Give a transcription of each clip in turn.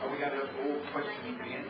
Are we going to have all questions at the end?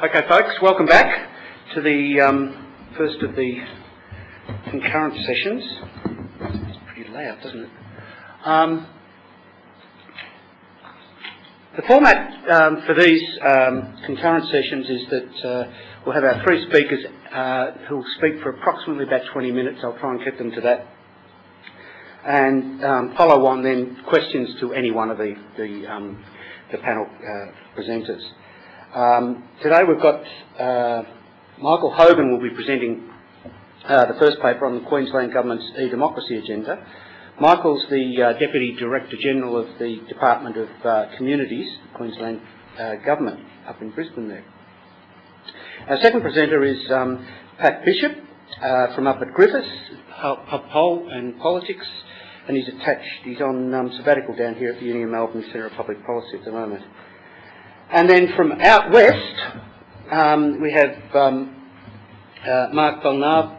Okay, folks, welcome back to the first of the concurrent sessions. It's pretty loud, doesn't it? The format for these concurrent sessions is that we'll have our three speakers who will speak for approximately about 20 minutes. I'll try and keep them to that. And follow on then questions to any one of the panel presenters. Today we've got Michael Hogan will be presenting the first paper on the Queensland Government's e-democracy agenda. Michael's the Deputy Director General of the Department of Communities, Queensland Government, up in Brisbane there. Our second presenter is Pat Bishop from up at Griffiths, Pub and Politics, and he's on sabbatical down here at the Uni of Melbourne Centre of Public Policy at the moment. And then from out west, we have Mark Balnaves,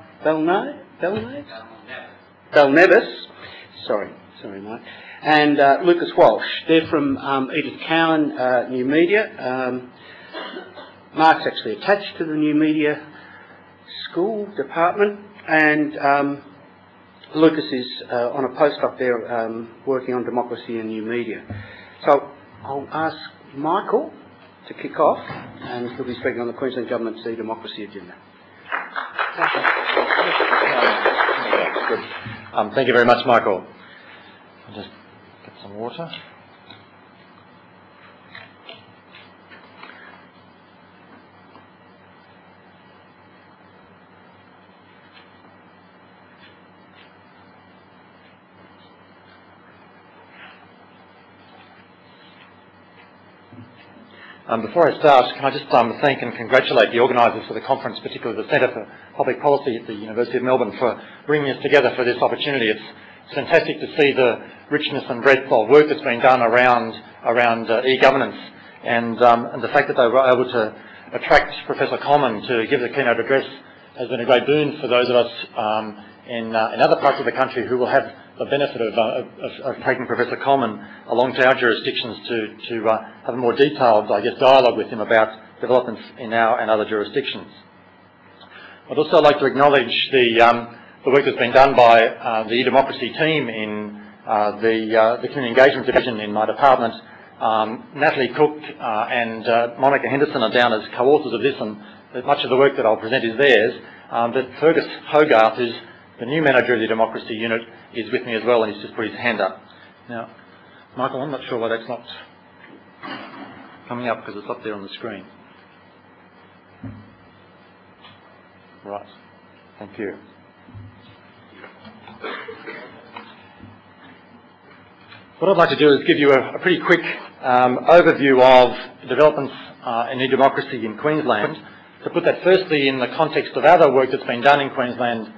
sorry Mark, and Lucas Walsh. They're from Edith Cowan New Media. Mark's actually attached to the New Media School Department, and Lucas is on a postdoc there working on democracy and new media. So I'll ask Michael to kick off, and he'll be speaking on the Queensland Government's e-democracy agenda. Good. Thank you very much, Michael. I'll just get some water. Before I start, can I just thank and congratulate the organisers for the conference, particularly the Centre for Public Policy at the University of Melbourne, for bringing us together for this opportunity. It's fantastic to see the richness and breadth of work that's been done around e-governance, and the fact that they were able to attract Professor Common to give the keynote address has been a great boon for those of us in other parts of the country who will have the benefit of taking Professor Common along to our jurisdictions to have a more detailed, I guess, dialogue with him about developments in our and other jurisdictions. I'd also like to acknowledge the work that's been done by the e-democracy team in the Community Engagement Division in my department. Natalie Cook and Monika Henderson are down as co-authors of this, and much of the work that I'll present is theirs. But Fergus Hogarth, who's the new manager of the democracy unit, is with me as well, and he's just put his hand up. Now, Michael, I'm not sure why that's not coming up, because it's up there on the screen. Right. Thank you. What I'd like to do is give you a pretty quick overview of developments in e-democracy in Queensland. To put that firstly in the context of other work that's been done in Queensland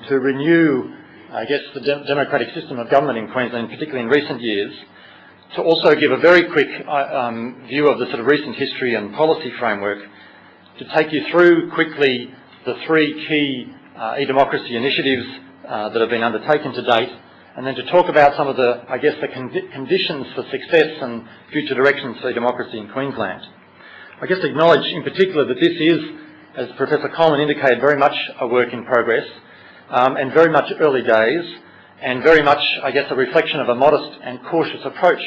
to renew, I guess, the democratic system of government in Queensland, particularly in recent years. To also give a very quick view of the sort of recent history and policy framework. To take you through quickly the three key e-democracy initiatives that have been undertaken to date, and then to talk about some of the, I guess, the conditions for success and future directions for democracy in Queensland. I guess to acknowledge in particular that this is, as Professor Coleman indicated, very much a work in progress, and very much early days, and very much, I guess, a reflection of a modest and cautious approach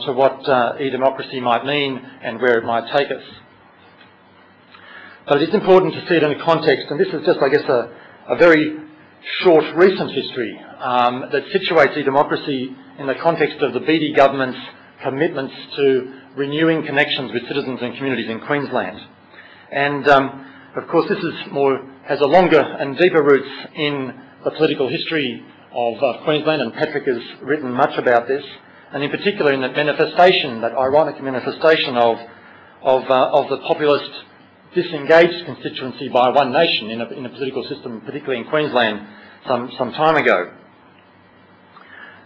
to what e-democracy might mean and where it might take us. But it's important to see it in a context, and this is just, I guess, a very short recent history that situates e-democracy in the context of the BD government's commitments to renewing connections with citizens and communities in Queensland. And of course this has a longer and deeper roots in the political history of Queensland, and Patrick has written much about this, and in particular in that manifestation, that ironic manifestation of the populist disengaged constituency by One Nation in a political system, particularly in Queensland, some time ago.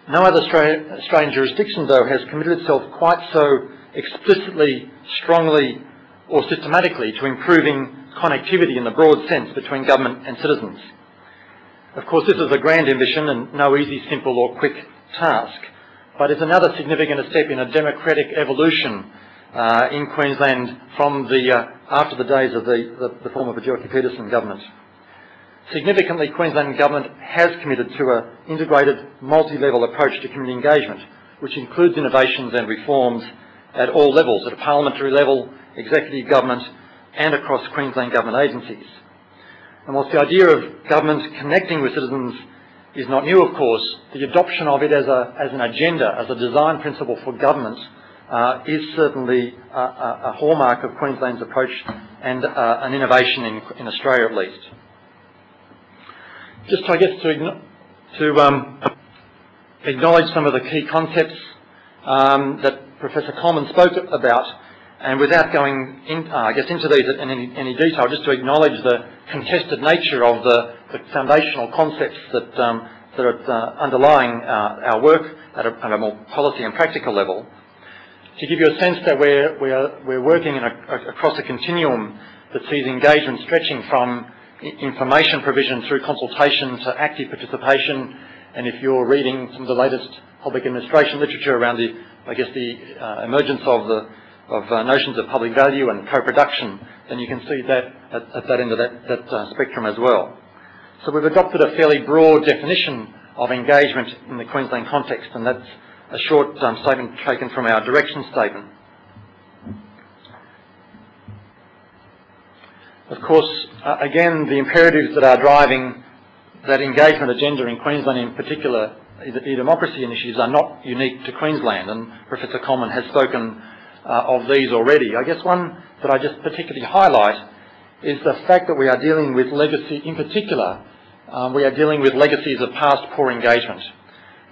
No other Australian jurisdiction, though, has committed itself quite so explicitly, strongly or systematically to improving connectivity in the broad sense between government and citizens. Of course, this is a grand ambition and no easy, simple or quick task, but it's another significant step in a democratic evolution in Queensland from after the days of the former Bjelke-Petersen government. Significantly, Queensland government has committed to an integrated, multi-level approach to community engagement, which includes innovations and reforms at all levels, at a parliamentary level, executive government, and across Queensland government agencies. And whilst the idea of government connecting with citizens is not new, of course, the adoption of it as an agenda, as a design principle for government, is certainly a hallmark of Queensland's approach and an innovation in Australia at least. Just, I guess, to acknowledge some of the key concepts that Professor Coleman spoke about, and without going into these in any detail, just to acknowledge the contested nature of the foundational concepts that are underlying our work at a more policy and practical level, to give you a sense that we're working across a continuum that sees engagement stretching from information provision through consultation to active participation. And if you're reading some of the latest public administration literature around the emergence of notions of public value and co-production, then you can see that at that end of that spectrum as well. So we've adopted a fairly broad definition of engagement in the Queensland context, and that's a short statement taken from our direction statement. Of course, again, the imperatives that are driving that engagement agenda in Queensland, in particular, e-democracy initiatives, are not unique to Queensland, and Professor Coleman has spoken of these already. I guess one that I just particularly highlight is the fact that we are dealing with legacy, in particular, we are dealing with legacies of past poor engagement.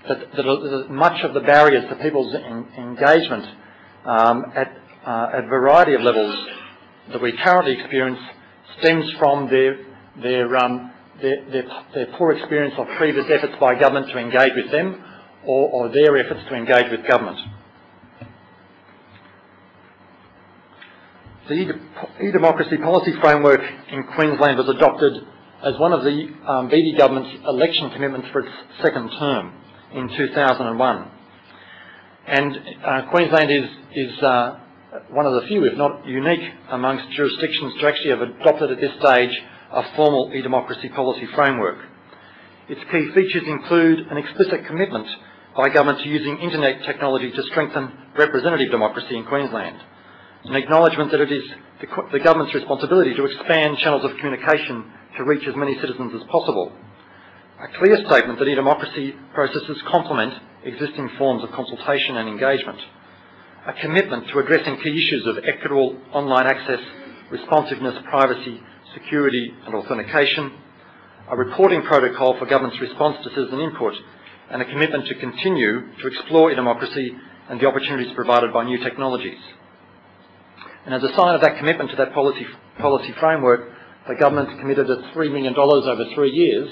That much of the barriers to people's engagement at a variety of levels that we currently experience stems from their poor experience of previous efforts by government to engage with them, or their efforts to engage with government. The e-democracy policy framework in Queensland was adopted as one of the BD government's election commitments for its second term in 2001. And Queensland is one of the few, if not unique, amongst jurisdictions to actually have adopted at this stage a formal e-democracy policy framework. Its key features include an explicit commitment by government to using internet technology to strengthen representative democracy in Queensland, an acknowledgement that it is the government's responsibility to expand channels of communication to reach as many citizens as possible, a clear statement that e-democracy processes complement existing forms of consultation and engagement, a commitment to addressing key issues of equitable online access, responsiveness, privacy, security and authentication, a reporting protocol for government's response to citizen input, and a commitment to continue to explore e-democracy and the opportunities provided by new technologies. And as a sign of that commitment to that policy framework, the government committed $3 million over 3 years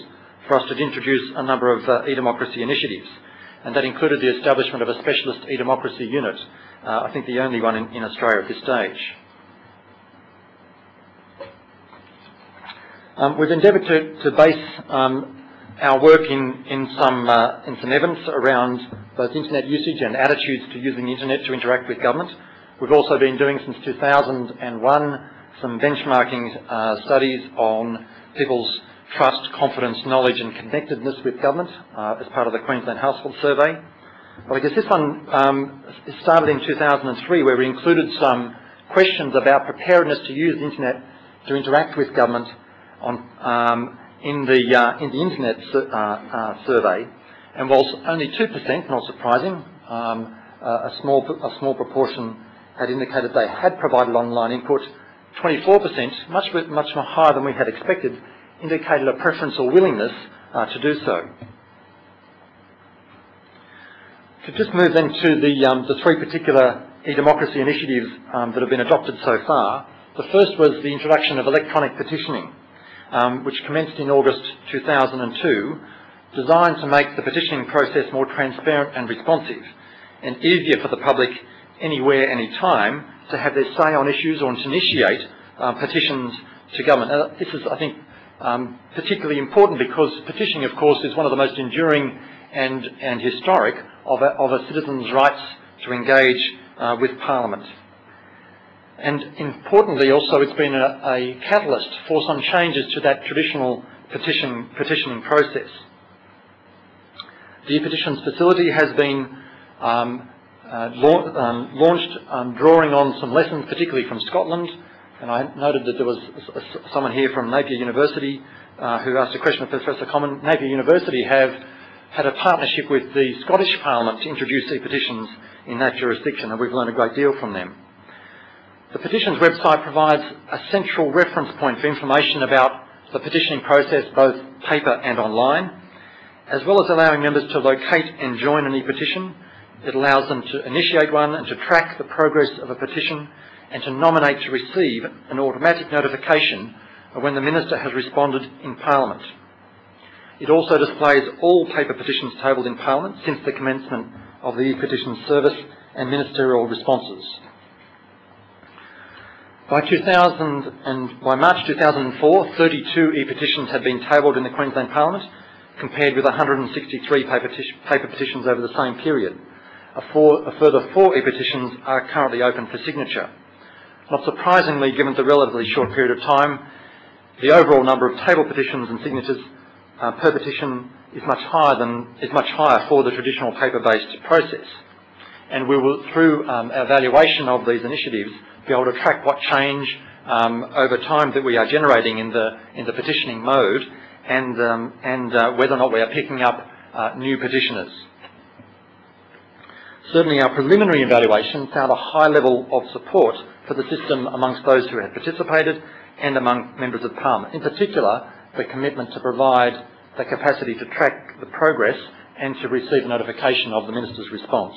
for us to introduce a number of e-democracy initiatives, and that included the establishment of a specialist e-democracy unit, I think the only one in Australia at this stage. We've endeavoured to base our work in some evidence around both internet usage and attitudes to using the internet to interact with government. We've also been doing since 2001 some benchmarking studies on people's trust, confidence, knowledge and connectedness with government as part of the Queensland Household Survey. But I guess this one started in 2003, where we included some questions about preparedness to use the internet to interact with government in the internet survey, and whilst only 2%, not surprising, a small proportion had indicated they had provided online input, 24%, much more higher than we had expected, indicated a preference or willingness to do so. To just move then to the 3 particular e-democracy initiatives that have been adopted so far. The first was the introduction of electronic petitioning, which commenced in August 2002, designed to make the petitioning process more transparent and responsive, and easier for the public anywhere, anytime, to have their say on issues or to initiate petitions to government. This is, I think, particularly important because petitioning, of course, is one of the most enduring and historic of a citizen's rights to engage with Parliament. And importantly also, it's been a catalyst for some changes to that traditional petitioning process. The e-petitions facility has been launched drawing on some lessons, particularly from Scotland, and I noted that there was someone here from Napier University who asked a question of Professor Coleman. Napier University have had a partnership with the Scottish Parliament to introduce e-petitions in that jurisdiction, and we've learned a great deal from them. The petitions website provides a central reference point for information about the petitioning process, both paper and online, as well as allowing members to locate and join an e-petition. It allows them to initiate one and to track the progress of a petition and to nominate to receive an automatic notification of when the Minister has responded in Parliament. It also displays all paper petitions tabled in Parliament since the commencement of the e-petition service and ministerial responses. By March 2004, 32 e-petitions had been tabled in the Queensland Parliament, compared with 163 paper petitions over the same period. A further 4 e-petitions are currently open for signature. Not surprisingly, given the relatively short period of time, the overall number of table petitions and signatures per petition is much higher for the traditional paper-based process. And we will, through our evaluation of these initiatives, be able to track what change over time that we are generating in the petitioning mode, and whether or not we are picking up new petitioners. Certainly our preliminary evaluation found a high level of support for the system amongst those who had participated and among members of Parliament. In particular, the commitment to provide the capacity to track the progress and to receive a notification of the Minister's response.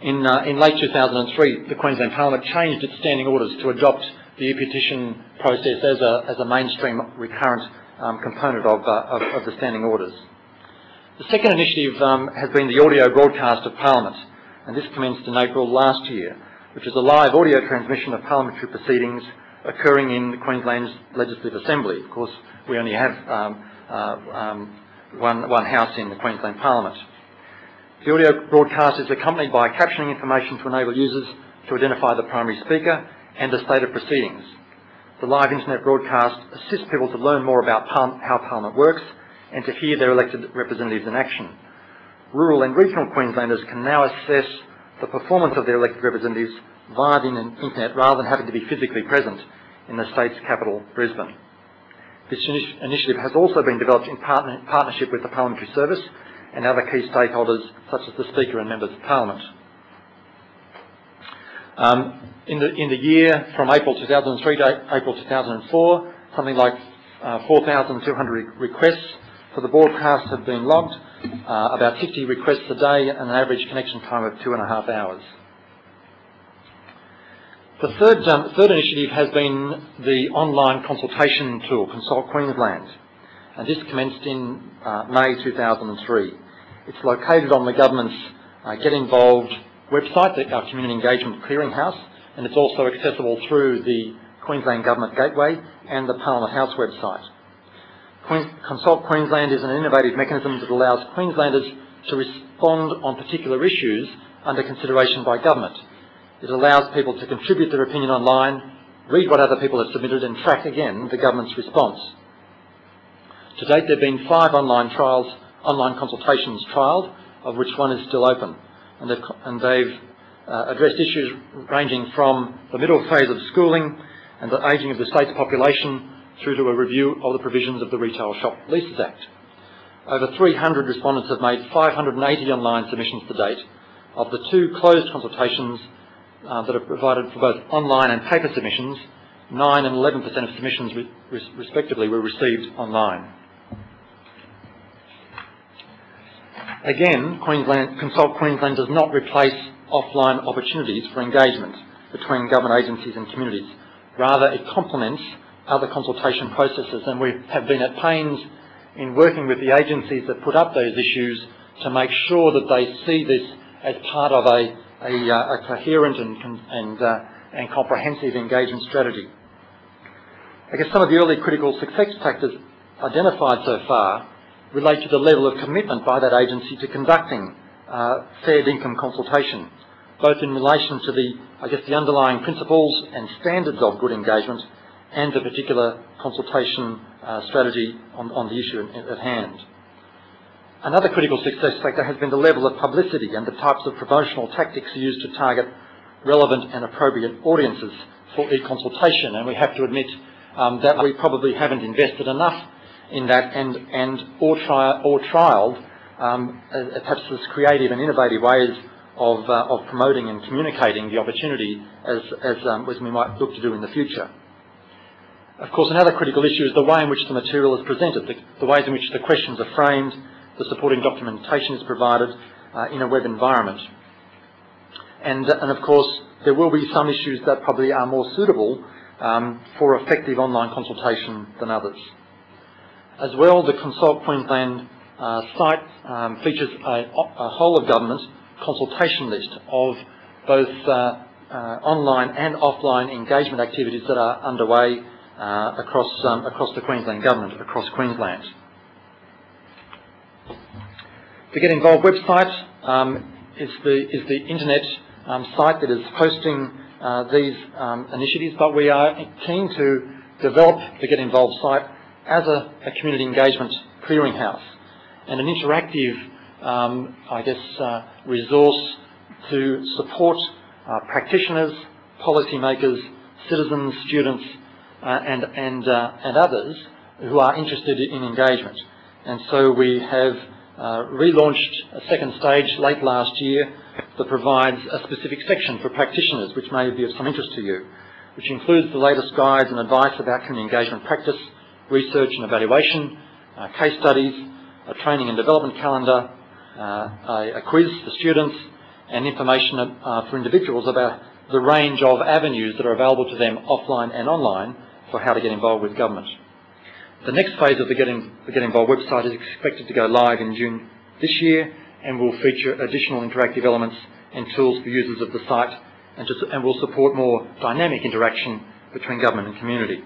In late 2003, the Queensland Parliament changed its standing orders to adopt the e-petition process as a mainstream recurrent component of the standing orders. The second initiative has been the audio broadcast of Parliament, and this commenced in April last year, which is a live audio transmission of parliamentary proceedings occurring in Queensland's Legislative Assembly. Of course, we only have one house in the Queensland Parliament. The audio broadcast is accompanied by captioning information to enable users to identify the primary speaker and the state of proceedings. The live internet broadcast assists people to learn more about how Parliament works and to hear their elected representatives in action. Rural and regional Queenslanders can now assess the performance of their elected representatives via the internet rather than having to be physically present in the state's capital, Brisbane. This initiative has also been developed in partnership with the Parliamentary Service and other key stakeholders such as the Speaker and Members of Parliament. In the year from April 2003 to April 2004, something like 4,200 requests for the broadcast have been logged, about 50 requests a day and an average connection time of 2.5 hours. The third initiative has been the online consultation tool, Consult Queensland, and this commenced in May 2003. It's located on the government's Get Involved website, our Community Engagement Clearinghouse, and it's also accessible through the Queensland Government Gateway and the Parliament House website. Consult Queensland is an innovative mechanism that allows Queenslanders to respond on particular issues under consideration by government. It allows people to contribute their opinion online, read what other people have submitted and track again the government's response. To date there have been 5 online consultations trialled, of which one is still open, and they've addressed issues ranging from the middle phase of schooling and the ageing of the state's population through to a review of the provisions of the Retail Shop Leases Act. Over 300 respondents have made 580 online submissions to date. Of the 2 closed consultations that are provided for both online and paper submissions, 9 and 11% of submissions respectively were received online. Again, Consult Queensland does not replace offline opportunities for engagement between government agencies and communities. Rather, it complements other consultation processes, and we have been at pains in working with the agencies that put up those issues to make sure that they see this as part of a coherent and comprehensive engagement strategy. I guess some of the early critical success factors identified so far relate to the level of commitment by that agency to conducting fair income consultation, both in relation to the underlying principles and standards of good engagement and the particular consultation strategy on the issue at hand. Another critical success factor has been the level of publicity and the types of promotional tactics used to target relevant and appropriate audiences for e-consultation, and we have to admit that we probably haven't invested enough in that or trialled perhaps as creative and innovative ways of promoting and communicating the opportunity as we might look to do in the future. Of course, another critical issue is the way in which the material is presented, the ways in which the questions are framed, the supporting documentation is provided in a web environment. And of course, there will be some issues that probably are more suitable for effective online consultation than others. As well, the Consult Queensland site features a whole-of-government consultation list of both online and offline engagement activities that are underway across the Queensland Government, across Queensland. The Get Involved website is the internet site that is hosting these initiatives, but we are keen to develop the Get Involved site as a community engagement clearinghouse and an interactive, resource to support practitioners, policymakers, citizens, students and others who are interested in engagement. And so we have relaunched a second stage late last year that provides a specific section for practitioners which may be of some interest to you, which includes the latest guides and advice about community engagement practice, research and evaluation, case studies, a training and development calendar, a quiz for students, and information for individuals about the range of avenues that are available to them offline and online for how to get involved with government. The next phase of the Get Involved website is expected to go live in June this year and will feature additional interactive elements and tools for users of the site and will support more dynamic interaction between government and community.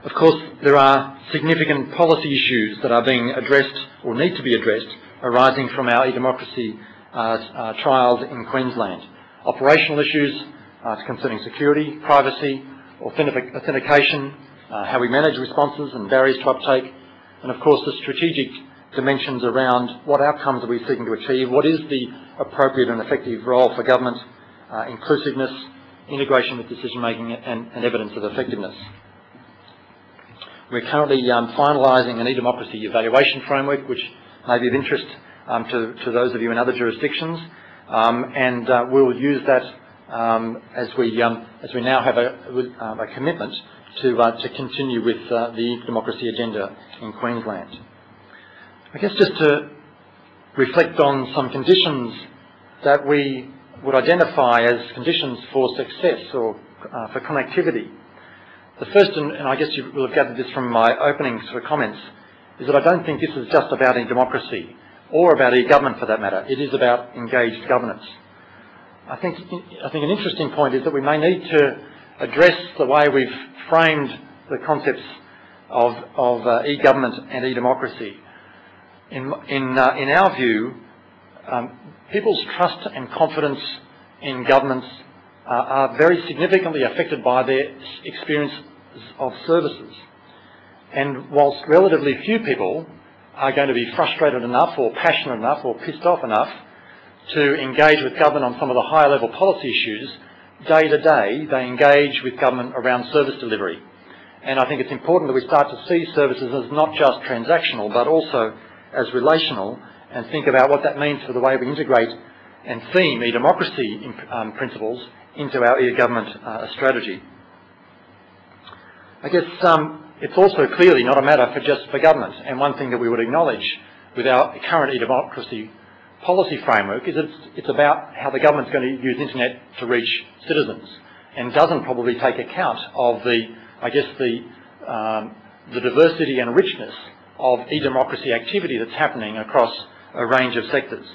Of course, there are significant policy issues that are being addressed or need to be addressed arising from our e-democracy trials in Queensland. Operational issues concerning security, privacy, authentication, how we manage responses and barriers to uptake, and of course the strategic dimensions around what outcomes are we seeking to achieve, what is the appropriate and effective role for government, inclusiveness, integration with decision making and evidence of effectiveness. We're currently finalising an e-democracy evaluation framework which may be of interest to those of you in other jurisdictions, and we'll use that as we now have a commitment to continue with the democracy agenda in Queensland. I guess just to reflect on some conditions that we would identify as conditions for success or for connectivity. The first, and I guess you will have gathered this from my opening sort of comments, is that I don't think this is just about e-democracy or about e-government for that matter. It is about engaged governance. I think an interesting point is that we may need to address the way we've framed the concepts of e-government and e-democracy. In our view, people's trust and confidence in governments are very significantly affected by their experience of services. And whilst relatively few people are going to be frustrated enough or passionate enough or pissed off enough to engage with government on some of the higher level policy issues, day to day they engage with government around service delivery. And I think it's important that we start to see services as not just transactional but also as relational, and think about what that means for the way we integrate and theme e-democracy principles into our e-government strategy. I guess it's also clearly not a matter for government, and one thing that we would acknowledge with our current e-democracy policy framework is that it's about how the government's going to use internet to reach citizens, and doesn't probably take account of the diversity and richness of e-democracy activity that's happening across a range of sectors.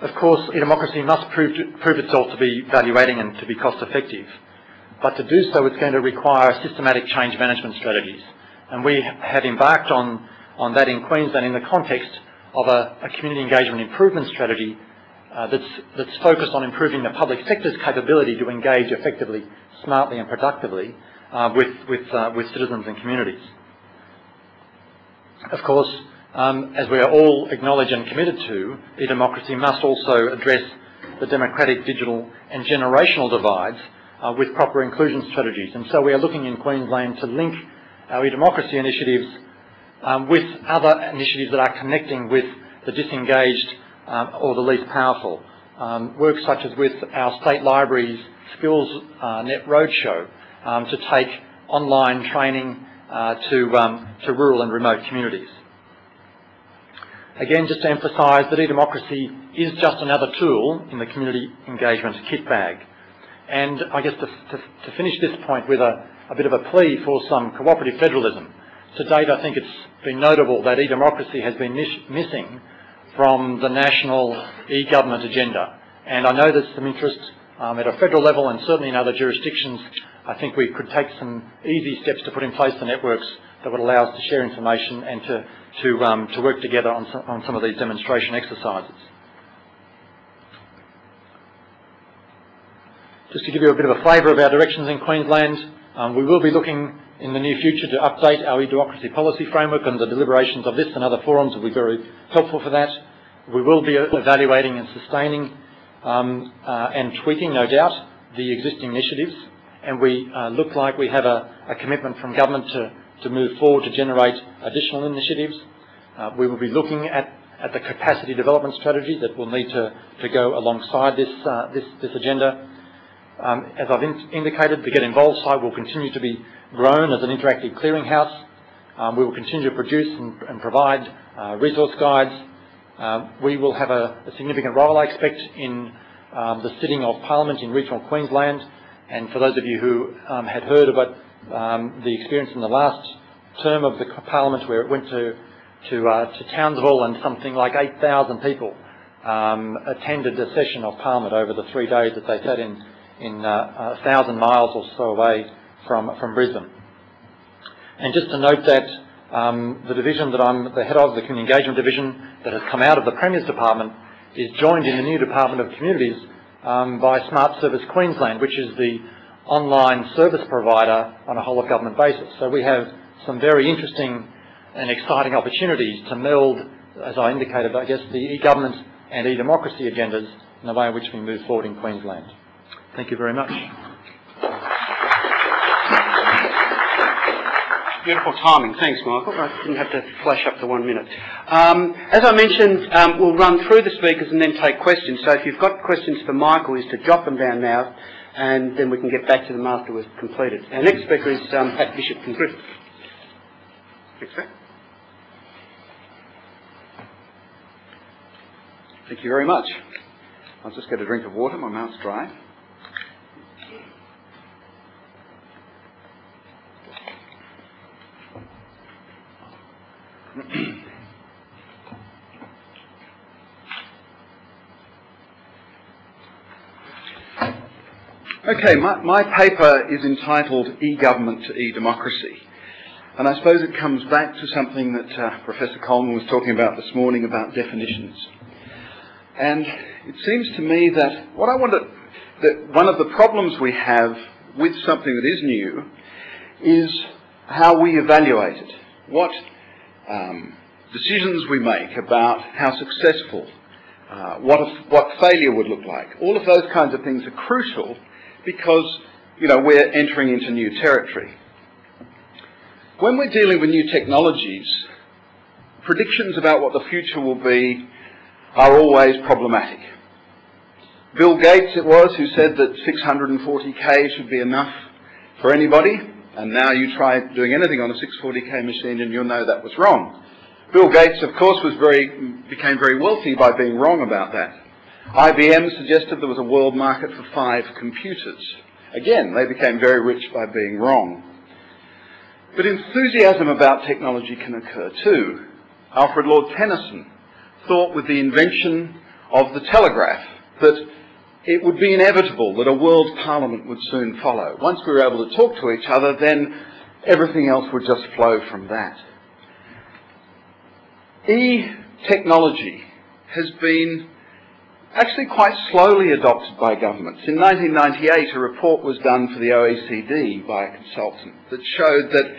Of course, e-democracy must prove itself to be value-adding and to be cost-effective. But to do so, it's going to require systematic change management strategies. And we have embarked on that in Queensland in the context of a community engagement improvement strategy that's focused on improving the public sector's capability to engage effectively, smartly and productively with citizens and communities. Of course, as we are all acknowledged and committed to, e-democracy must also address the democratic, digital and generational divides with proper inclusion strategies. And so we are looking in Queensland to link our e-democracy initiatives with other initiatives that are connecting with the disengaged or the least powerful. Work such as with our state libraries Skills Net Roadshow to take online training to rural and remote communities. Again, just to emphasise that e-democracy is just another tool in the community engagement kit bag. And I guess to finish this point with a bit of a plea for some cooperative federalism. To date, I think it's been notable that e-democracy has been missing from the national e-government agenda. And I know there's some interest at a federal level and certainly in other jurisdictions. I think we could take some easy steps to put in place the networks that would allow us to share information and to work together on some of these demonstration exercises. Just to give you a bit of a flavour of our directions in Queensland, we will be looking in the near future to update our e-democracy policy framework, and the deliberations of this and other forums will be very helpful for that. We will be evaluating and sustaining and tweaking, no doubt, the existing initiatives. And we look like we have a commitment from government to move forward to generate additional initiatives. We will be looking at the capacity development strategy that will need to go alongside this agenda. As I've indicated, the Get Involved site will continue to be grown as an interactive clearinghouse. We will continue to produce and provide resource guides. We will have a significant role, I expect, in the sitting of Parliament in regional Queensland. And for those of you who had heard about the experience in the last term of the Parliament, where it went to Townsville and something like 8,000 people attended a session of Parliament over the 3 days that they sat in 1,000 miles or so away from Brisbane. And just to note that the division that I'm the head of, the Community Engagement Division, that has come out of the Premier's Department, is joined in the new Department of Communities by Smart Service Queensland, which is the online service provider on a whole-of-government basis. So we have some very interesting and exciting opportunities to meld, as I indicated, I guess, the e-government and e-democracy agendas in the way in which we move forward in Queensland. Thank you very much. Beautiful timing. Thanks, Michael. I didn't have to flash up to 1 minute. As I mentioned, we'll run through the speakers and then take questions. So if you've got questions for Michael, is to jot them down now, and then we can get back to them after we've completed. Our next speaker is Pat Bishop from Griffith. Thanks, Pat. Thank you very much. I'll just get a drink of water, my mouth's dry. Okay, my paper is entitled E-Government to E-Democracy. And I suppose it comes back to something that Professor Coleman was talking about this morning about definitions. And it seems to me that that one of the problems we have with something that is new is how we evaluate it. What decisions we make about how successful, what failure would look like. All of those kinds of things are crucial because, we're entering into new territory. When we're dealing with new technologies, predictions about what the future will be are always problematic. Bill Gates it was who said that 640k should be enough for anybody, and now you try doing anything on a 640k machine and you'll know that was wrong. Bill Gates, of course, became very wealthy by being wrong about that. IBM suggested there was a world market for 5 computers. Again, they became very rich by being wrong. But enthusiasm about technology can occur too. Alfred Lord Tennyson thought with the invention of the telegraph that it would be inevitable that a world parliament would soon follow. Once we were able to talk to each other, then everything else would just flow from that. E-technology has been actually quite slowly adopted by governments. In 1998, a report was done for the OECD by a consultant that showed that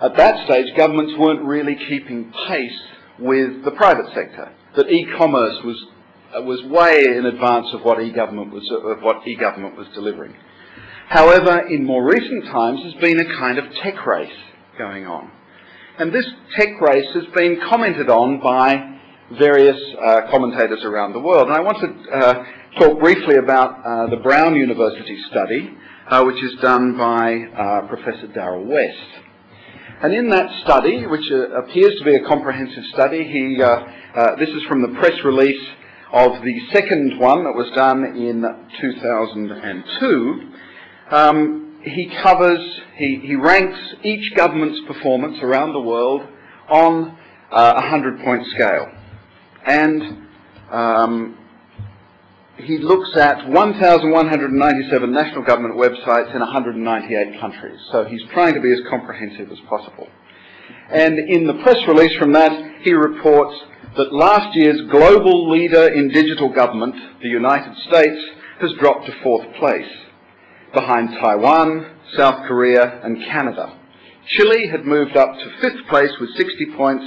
at that stage, governments weren't really keeping pace with the private sector, that e-commerce was way in advance of what e-government was delivering. However, in more recent times, there's been a kind of tech race going on. And this tech race has been commented on by various commentators around the world. And I want to talk briefly about the Brown University study, which is done by Professor Darrell West. And in that study, which appears to be a comprehensive study, this is from the press release of the second one that was done in 2002. He ranks each government's performance around the world on a 100-point scale. And he looks at 1,197 national government websites in 198 countries. So he's trying to be as comprehensive as possible. And in the press release from that, he reports that last year's global leader in digital government, the United States, has dropped to 4th place, behind Taiwan, South Korea and Canada. Chile had moved up to 5th place with 60 points,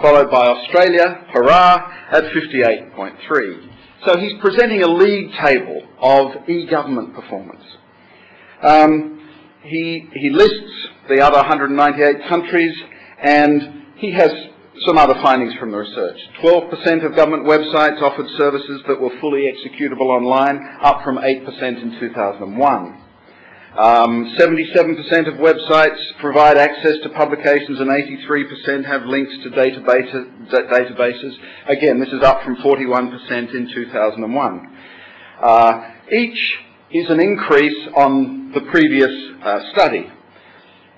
followed by Australia, hurrah, at 58.3. So he's presenting a league table of e-government performance. He lists the other 198 countries, and he has some other findings from the research. 12% of government websites offered services that were fully executable online, up from 8% in 2001. 77% of websites provide access to publications, and 83% have links to databases. Again, this is up from 41% in 2001. Each is an increase on the previous study.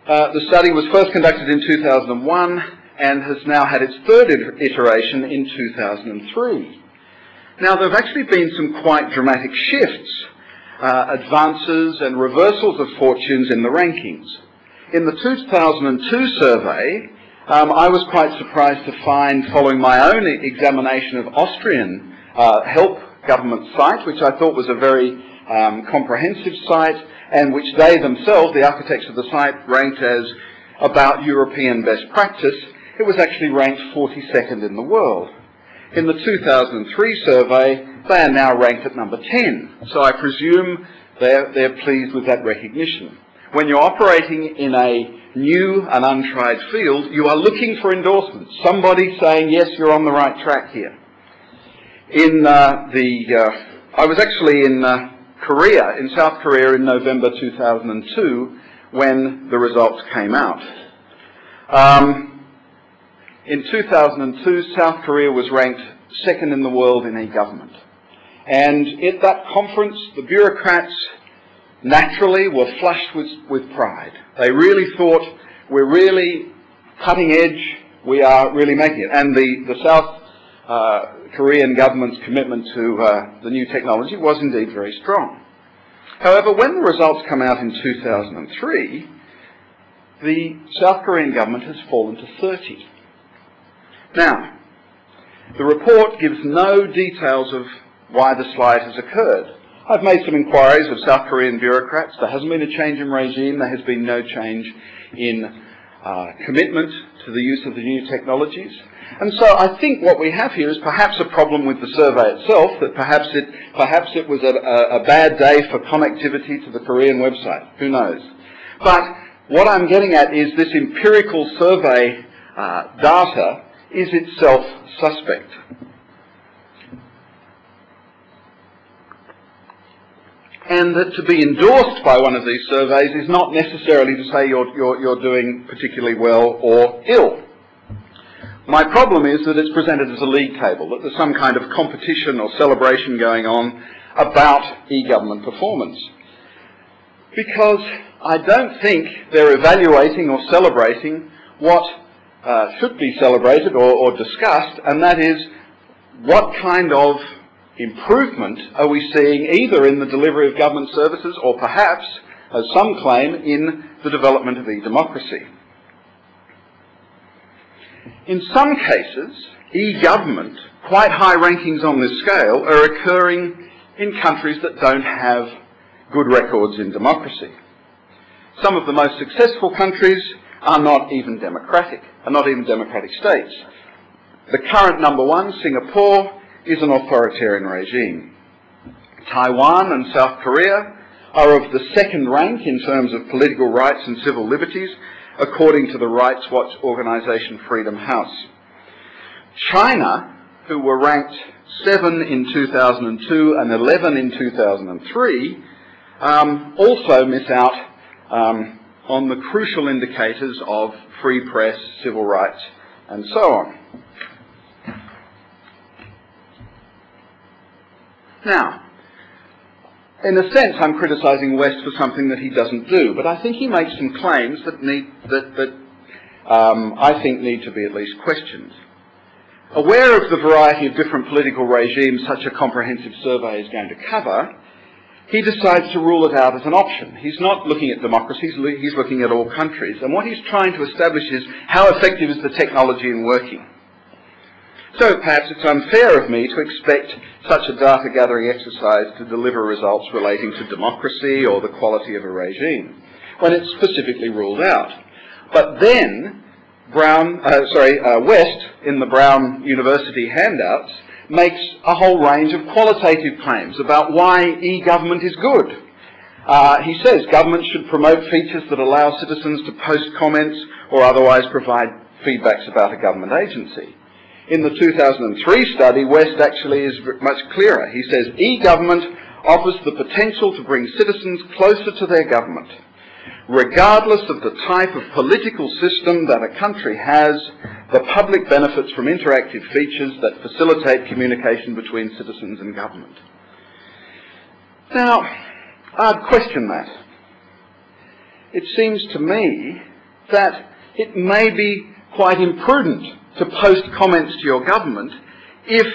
The study was first conducted in 2001 and has now had its third iteration in 2003. Now, there have actually been some quite dramatic shifts, advances and reversals of fortunes in the rankings. In the 2002 survey, I was quite surprised to find, following my own examination of Austrian help government site, which I thought was a very comprehensive site, and which they themselves, the architects of the site, ranked as about European best practice. It was actually ranked 42nd in the world. In the 2003 survey, they are now ranked at number 10. So I presume they're pleased with that recognition. When you're operating in a new and untried field, you are looking for endorsements. Somebody saying, yes, you're on the right track here. I was actually in Korea, in South Korea, in November 2002, when the results came out. In 2002, South Korea was ranked second in the world in e-government. And at that conference, the bureaucrats naturally were flushed with pride. They really thought, we're really cutting edge, we are really making it. And the South Korean government's commitment to the new technology was indeed very strong. However, when the results come out in 2003, the South Korean government has fallen to 30. Now, the report gives no details of why the slide has occurred. I've made some inquiries of South Korean bureaucrats. There hasn't been a change in regime. There has been no change in commitment to the use of the new technologies. And so I think what we have here is perhaps a problem with the survey itself, that perhaps it was a bad day for connectivity to the Korean website. Who knows? But what I'm getting at is this empirical survey data is itself suspect. And that to be endorsed by one of these surveys is not necessarily to say you're doing particularly well or ill. My problem is that it's presented as a league table, that there's some kind of competition or celebration going on about e-government performance. Because I don't think they're evaluating or celebrating what should be celebrated or discussed, and that is what kind of improvement are we seeing either in the delivery of government services or perhaps, as some claim, in the development of e-democracy. In some cases, e-government, quite high rankings on this scale, are occurring in countries that don't have good records in democracy. Some of the most successful countries are not even democratic states. The current number one, Singapore, is an authoritarian regime. Taiwan and South Korea are of the second rank in terms of political rights and civil liberties, according to the Rights Watch organisation Freedom House. China, who were ranked 7 in 2002 and 11 in 2003, also miss out on the crucial indicators of free press, civil rights, and so on. Now, in a sense, I'm criticising West for something that he doesn't do, but I think he makes some claims that I think need to be at least questioned. Aware of the variety of different political regimes such a comprehensive survey is going to cover, he decides to rule it out as an option. He's not looking at democracies, he's looking at all countries. And what he's trying to establish is how effective is the technology in working. So perhaps it's unfair of me to expect such a data gathering exercise to deliver results relating to democracy or the quality of a regime, when it's specifically ruled out. But then West in the Brown University handouts, makes a whole range of qualitative claims about why e-government is good. He says government should promote features that allow citizens to post comments or otherwise provide feedbacks about a government agency. In the 2003 study, West actually is much clearer. He says e-government offers the potential to bring citizens closer to their government. Regardless of the type of political system that a country has, the public benefits from interactive features that facilitate communication between citizens and government. Now, I'd question that. It seems to me that it may be quite imprudent to post comments to your government if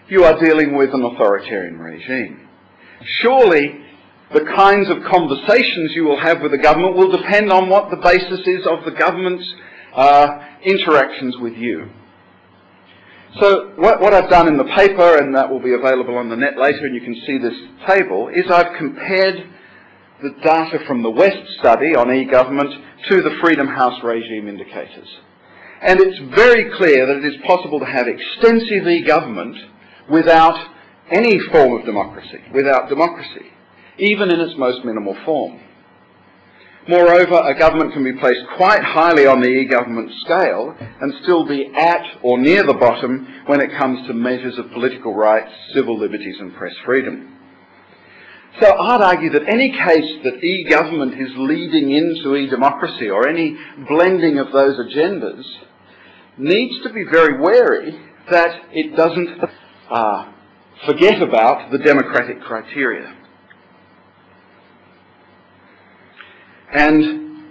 you are dealing with an authoritarian regime. Surely the kinds of conversations you will have with the government will depend on what the basis is of the government's interactions with you. So what I've done in the paper, and that will be available on the net later, and you can see this table, is I've compared the data from the West study on e-government to the Freedom House regime indicators. And it's very clear that it is possible to have extensive e-government without any form of democracy, even in its most minimal form. Moreover, a government can be placed quite highly on the e-government scale and still be at or near the bottom when it comes to measures of political rights, civil liberties and press freedom. So I'd argue that any case that e-government is leading into e-democracy or any blending of those agendas needs to be very wary that it doesn't forget about the democratic criteria. And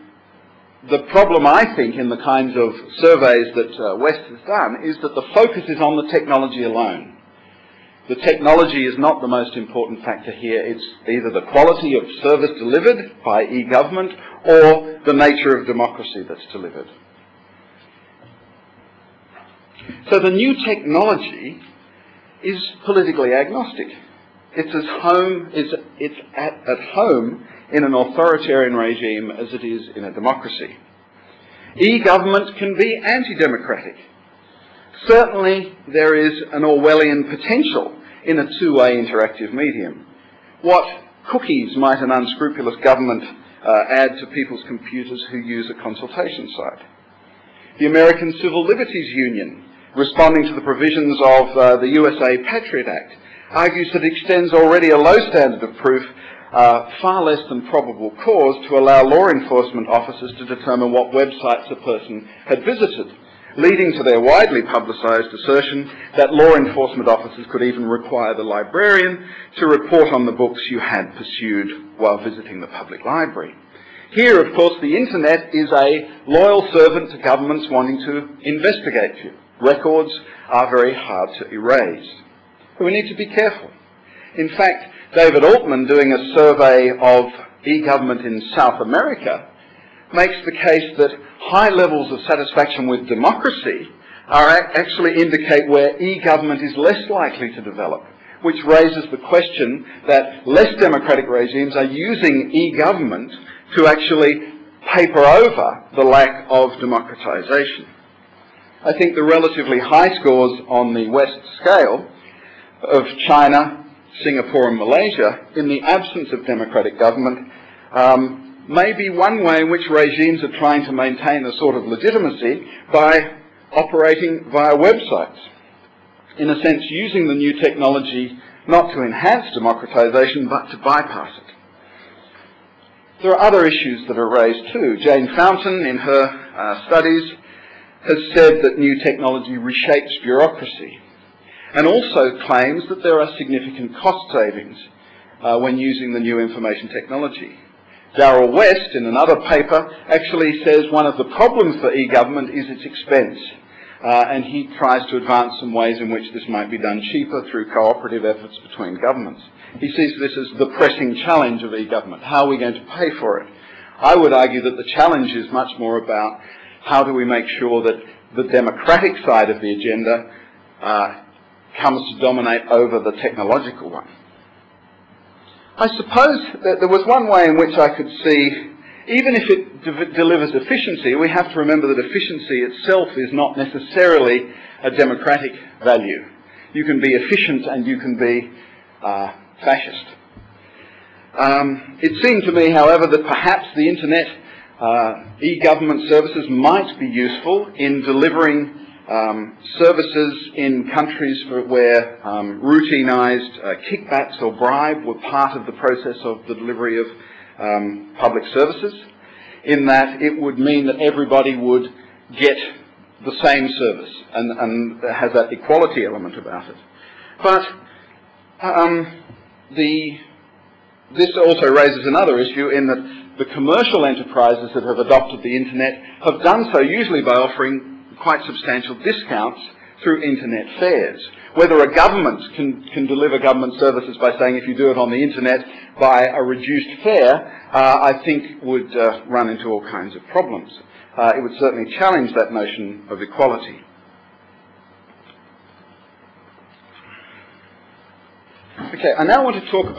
the problem, I think, in the kinds of surveys that West has done is that the focus is on the technology alone. The technology is not the most important factor here. It's either the quality of service delivered by e-government or the nature of democracy that's delivered. So the new technology is politically agnostic. It's at home in an authoritarian regime as it is in a democracy. E-government can be anti-democratic. Certainly there is an Orwellian potential in a two-way interactive medium. What cookies might an unscrupulous government add to people's computers who use a consultation site? The American Civil Liberties Union, responding to the provisions of the USA Patriot Act, argues that it extends already a low standard of proof, far less than probable cause, to allow law enforcement officers to determine what websites a person had visited, leading to their widely publicised assertion that law enforcement officers could even require the librarian to report on the books you had pursued while visiting the public library. Here, of course, the internet is a loyal servant to governments wanting to investigate you. Records are very hard to erase. But we need to be careful. In fact, David Altman, doing a survey of e-government in South America, makes the case that high levels of satisfaction with democracy actually indicate where e-government is less likely to develop, which raises the question that less democratic regimes are using e-government to actually paper over the lack of democratization. I think the relatively high scores on the West scale of China, Singapore and Malaysia, in the absence of democratic government, may be one way in which regimes are trying to maintain a sort of legitimacy by operating via websites. In a sense, using the new technology not to enhance democratization, but to bypass it. There are other issues that are raised too. Jane Fountain, in her studies, has said that new technology reshapes bureaucracy, and also claims that there are significant cost savings when using the new information technology. Darrell West, in another paper, actually says one of the problems for e-government is its expense, and he tries to advance some ways in which this might be done cheaper through cooperative efforts between governments. He sees this as the pressing challenge of e-government. How are we going to pay for it? I would argue that the challenge is much more about how do we make sure that the democratic side of the agenda comes to dominate over the technological one. I suppose that there was one way in which I could see Even if it delivers efficiency, we have to remember that efficiency itself is not necessarily a democratic value. You can be efficient and you can be fascist. It seemed to me, however, that perhaps the internet e-government services might be useful in delivering services in countries where routinized kickbacks or bribe were part of the process of the delivery of public services, in that it would mean that everybody would get the same service and has that equality element about it. But this also raises another issue in that the commercial enterprises that have adopted the internet have done so usually by offering quite substantial discounts through internet fares. Whether a government can deliver government services by saying if you do it on the internet by a reduced fare, I think would run into all kinds of problems. It would certainly challenge that notion of equality. Okay, I now want to talk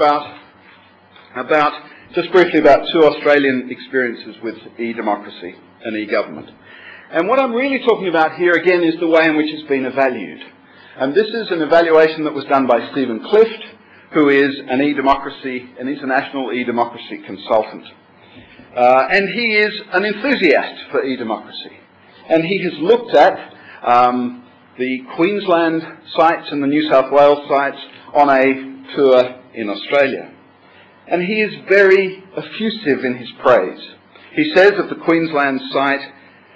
just briefly about two Australian experiences with e-democracy and e-government. And what I'm really talking about here again is the way in which it's been evaluated. And this is an evaluation that was done by Stephen Clift, who is an international e-democracy consultant. And he is an enthusiast for e-democracy. And he has looked at the Queensland sites and the New South Wales sites on a tour in Australia. And he is very effusive in his praise. He says of the Queensland site,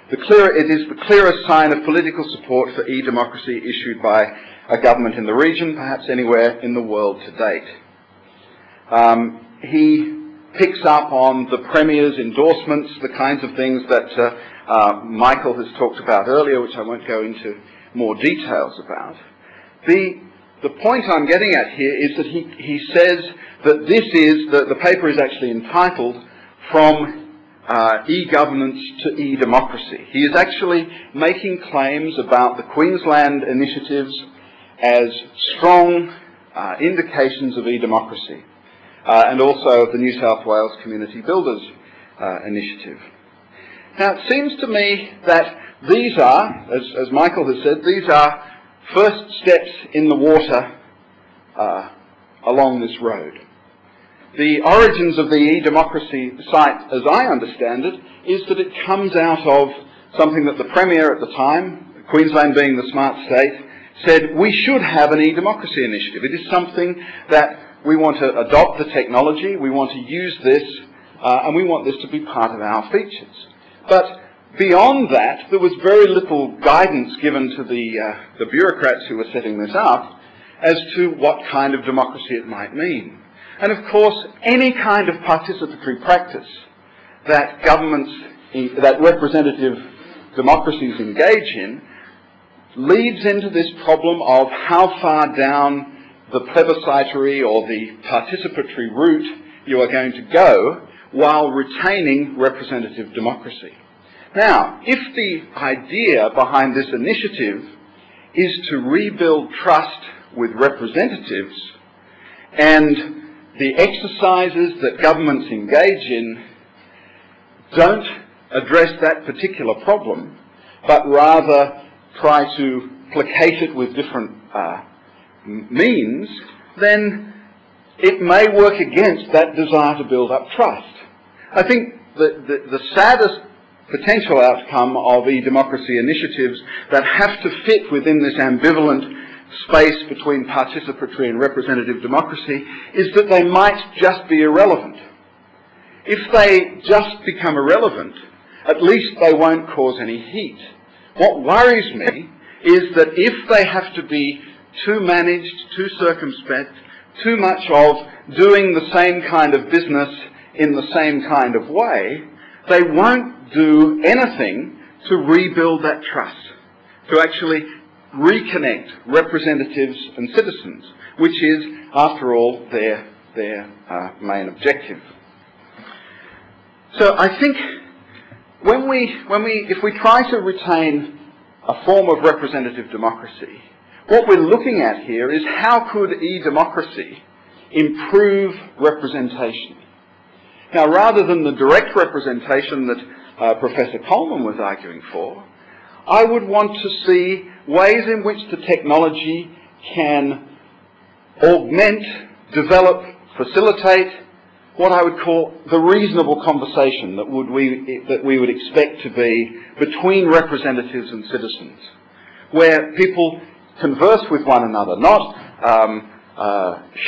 it is the clearest sign of political support for e-democracy issued by a government in the region, perhaps anywhere in the world to date. He picks up on the Premier's endorsements, the kinds of things that Michael has talked about earlier, which I won't go into more details about. The point I'm getting at here is that he says that this is, the paper is actually entitled From E-Governance to E-Democracy. He is actually making claims about the Queensland initiatives as strong indications of e-democracy, and also the New South Wales Community Builders initiative. Now, it seems to me that these are, as Michael has said, these are first steps in the water along this road. The origins of the e-democracy site, as I understand it, is that it comes out of something that the Premier at the time, Queensland being the smart state, said we should have an e-democracy initiative. It is something that we want to adopt the technology, we want to use this, and we want this to be part of our features. But beyond that, there was very little guidance given to the bureaucrats who were setting this up as to what kind of democracy it might mean. And of course, any kind of participatory practice that governments, that representative democracies engage in, leads into this problem of how far down the plebiscitary or the participatory route you are going to go while retaining representative democracy. Now, if the idea behind this initiative is to rebuild trust with representatives, and the exercises that governments engage in don't address that particular problem, but rather try to placate it with different means, then it may work against that desire to build up trust. I think that the saddest potential outcome of e-democracy initiatives that have to fit within this ambivalent space between participatory and representative democracy is that they might just be irrelevant. If they just become irrelevant, at least they won't cause any heat. What worries me is that if they have to be too managed, too circumspect, too much of doing the same kind of business in the same kind of way, they won't do anything to rebuild that trust, to actually reconnect representatives and citizens, which is, after all, their main objective. So I think if we try to retain a form of representative democracy, what we're looking at here is how could e-democracy improve representation. Now, rather than the direct representation that Professor Coleman was arguing for, I would want to see ways in which the technology can augment, develop, facilitate what I would call the reasonable conversation that we would expect to be between representatives and citizens, where people converse with one another, not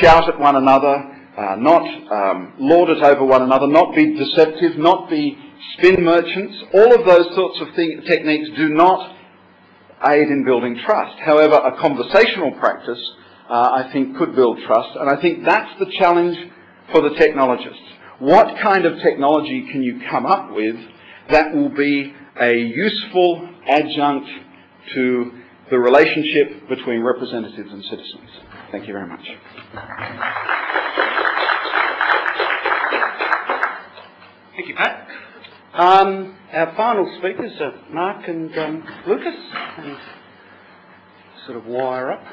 shout at one another, not lord it over one another, not be deceptive, not be spin merchants. All of those sorts of techniques do not aid in building trust. However, a conversational practice, I think, could build trust, and I think that's the challenge for the technologists. What kind of technology can you come up with that will be a useful adjunct to the relationship between representatives and citizens? Thank you very much. Thank you, Pat. Our final speakers are Mark and Lucas, and sort of wire up.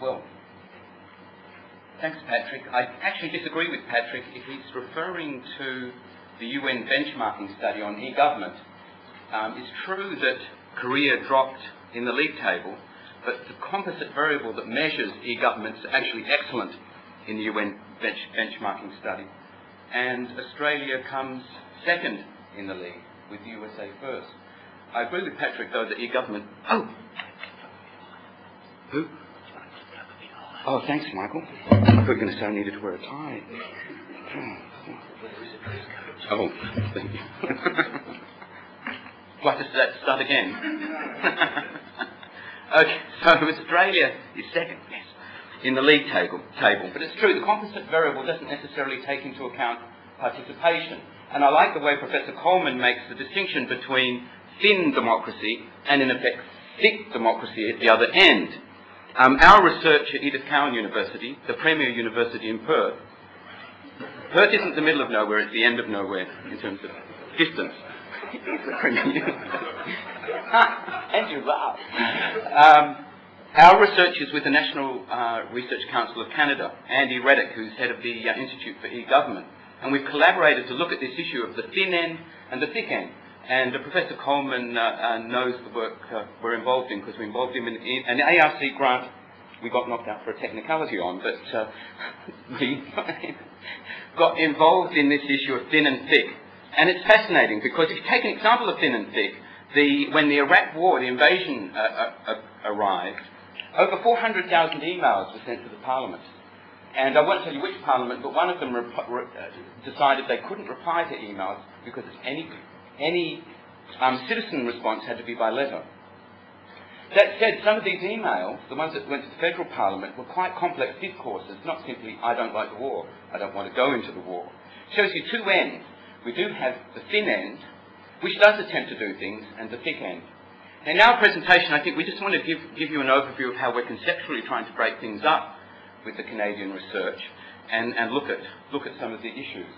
Well, thanks, Patrick. I actually disagree with Patrick if he's referring to the UN benchmarking study on e-government. It's true that Korea dropped in the league table, but the composite variable that measures e-government is actually excellent in the UN benchmarking study. And Australia comes second in the league, with the USA first. I agree with Patrick, though, that e-government... Oh! Who? Oh, thanks, Michael. I thought you were going to say I needed to wear a tie. Oh, thank you. Do I have to start again? Okay, so Australia is second, yes, in the league table. But it's true, the composite variable doesn't necessarily take into account participation. And I like the way Professor Coleman makes the distinction between thin democracy and, in effect, thick democracy at the other end. Our research at Edith Cowan University, the premier university in Perth, Perth isn't the middle of nowhere, it's the end of nowhere in terms of distance. It's the premier university. And you laugh. Our research is with the National Research Council of Canada, Andy Reddick, who's head of the Institute for E-Government. And we've collaborated to look at this issue of the thin end and the thick end. And Professor Coleman knows the work we're involved in, because we involved him in an ARC grant we got knocked out for a technicality on, but we got involved in this issue of thin and thick. And it's fascinating, because if you take an example of thin and thick, when the Iraq war, the invasion arrived, over 400,000 emails were sent to the Parliament. And I won't tell you which Parliament, but one of them decided they couldn't reply to emails because any citizen response had to be by letter. That said, some of these emails, the ones that went to the federal parliament, were quite complex discourses, not simply, I don't like the war, I don't want to go into the war. It shows you two ends. We do have the thin end, which does attempt to do things, and the thick end. In our presentation, I think we just want to give you an overview of how we're conceptually trying to break things up with the Canadian research and look at some of the issues.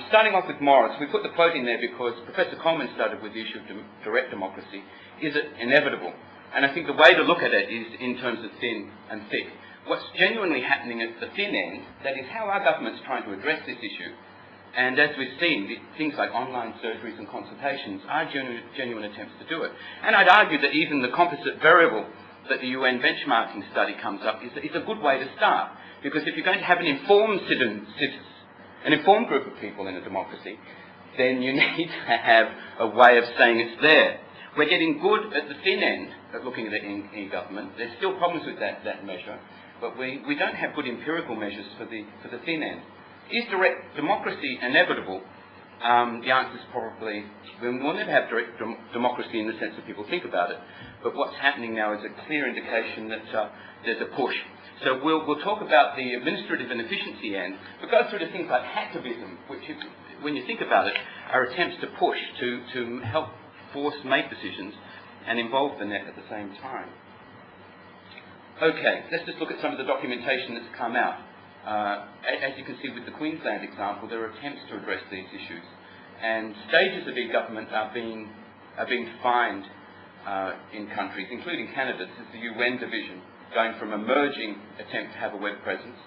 Starting off with Morris, we put the quote in there because Professor Coleman started with the issue of direct democracy. Is it inevitable? And I think the way to look at it is in terms of thin and thick. What's genuinely happening at the thin end, that is how our government's trying to address this issue. And as we've seen, things like online surgeries and consultations are genuine attempts to do it. And I'd argue that even the composite variable that the UN benchmarking study comes up is a good way to start. Because if you're going to have an informed an informed group of people in a democracy, then you need to have a way of saying it's there. We're getting good at the thin end at looking at e-government. There's still problems with that measure, but we don't have good empirical measures for the thin end. Is direct democracy inevitable? The answer is probably, we'll never have direct democracy in the sense that people think about it, but what's happening now is a clear indication that there's a push. So we'll talk about the administrative and efficiency end, but go through to things like hacktivism, which, when you think about it, are attempts to push, to help force make decisions and involve the net at the same time. Okay, let's just look at some of the documentation that's come out. As you can see with the Queensland example, there are attempts to address these issues, and stages of e-government are being defined in countries, including Canada. This is the UN division, going from emerging attempt to have a web presence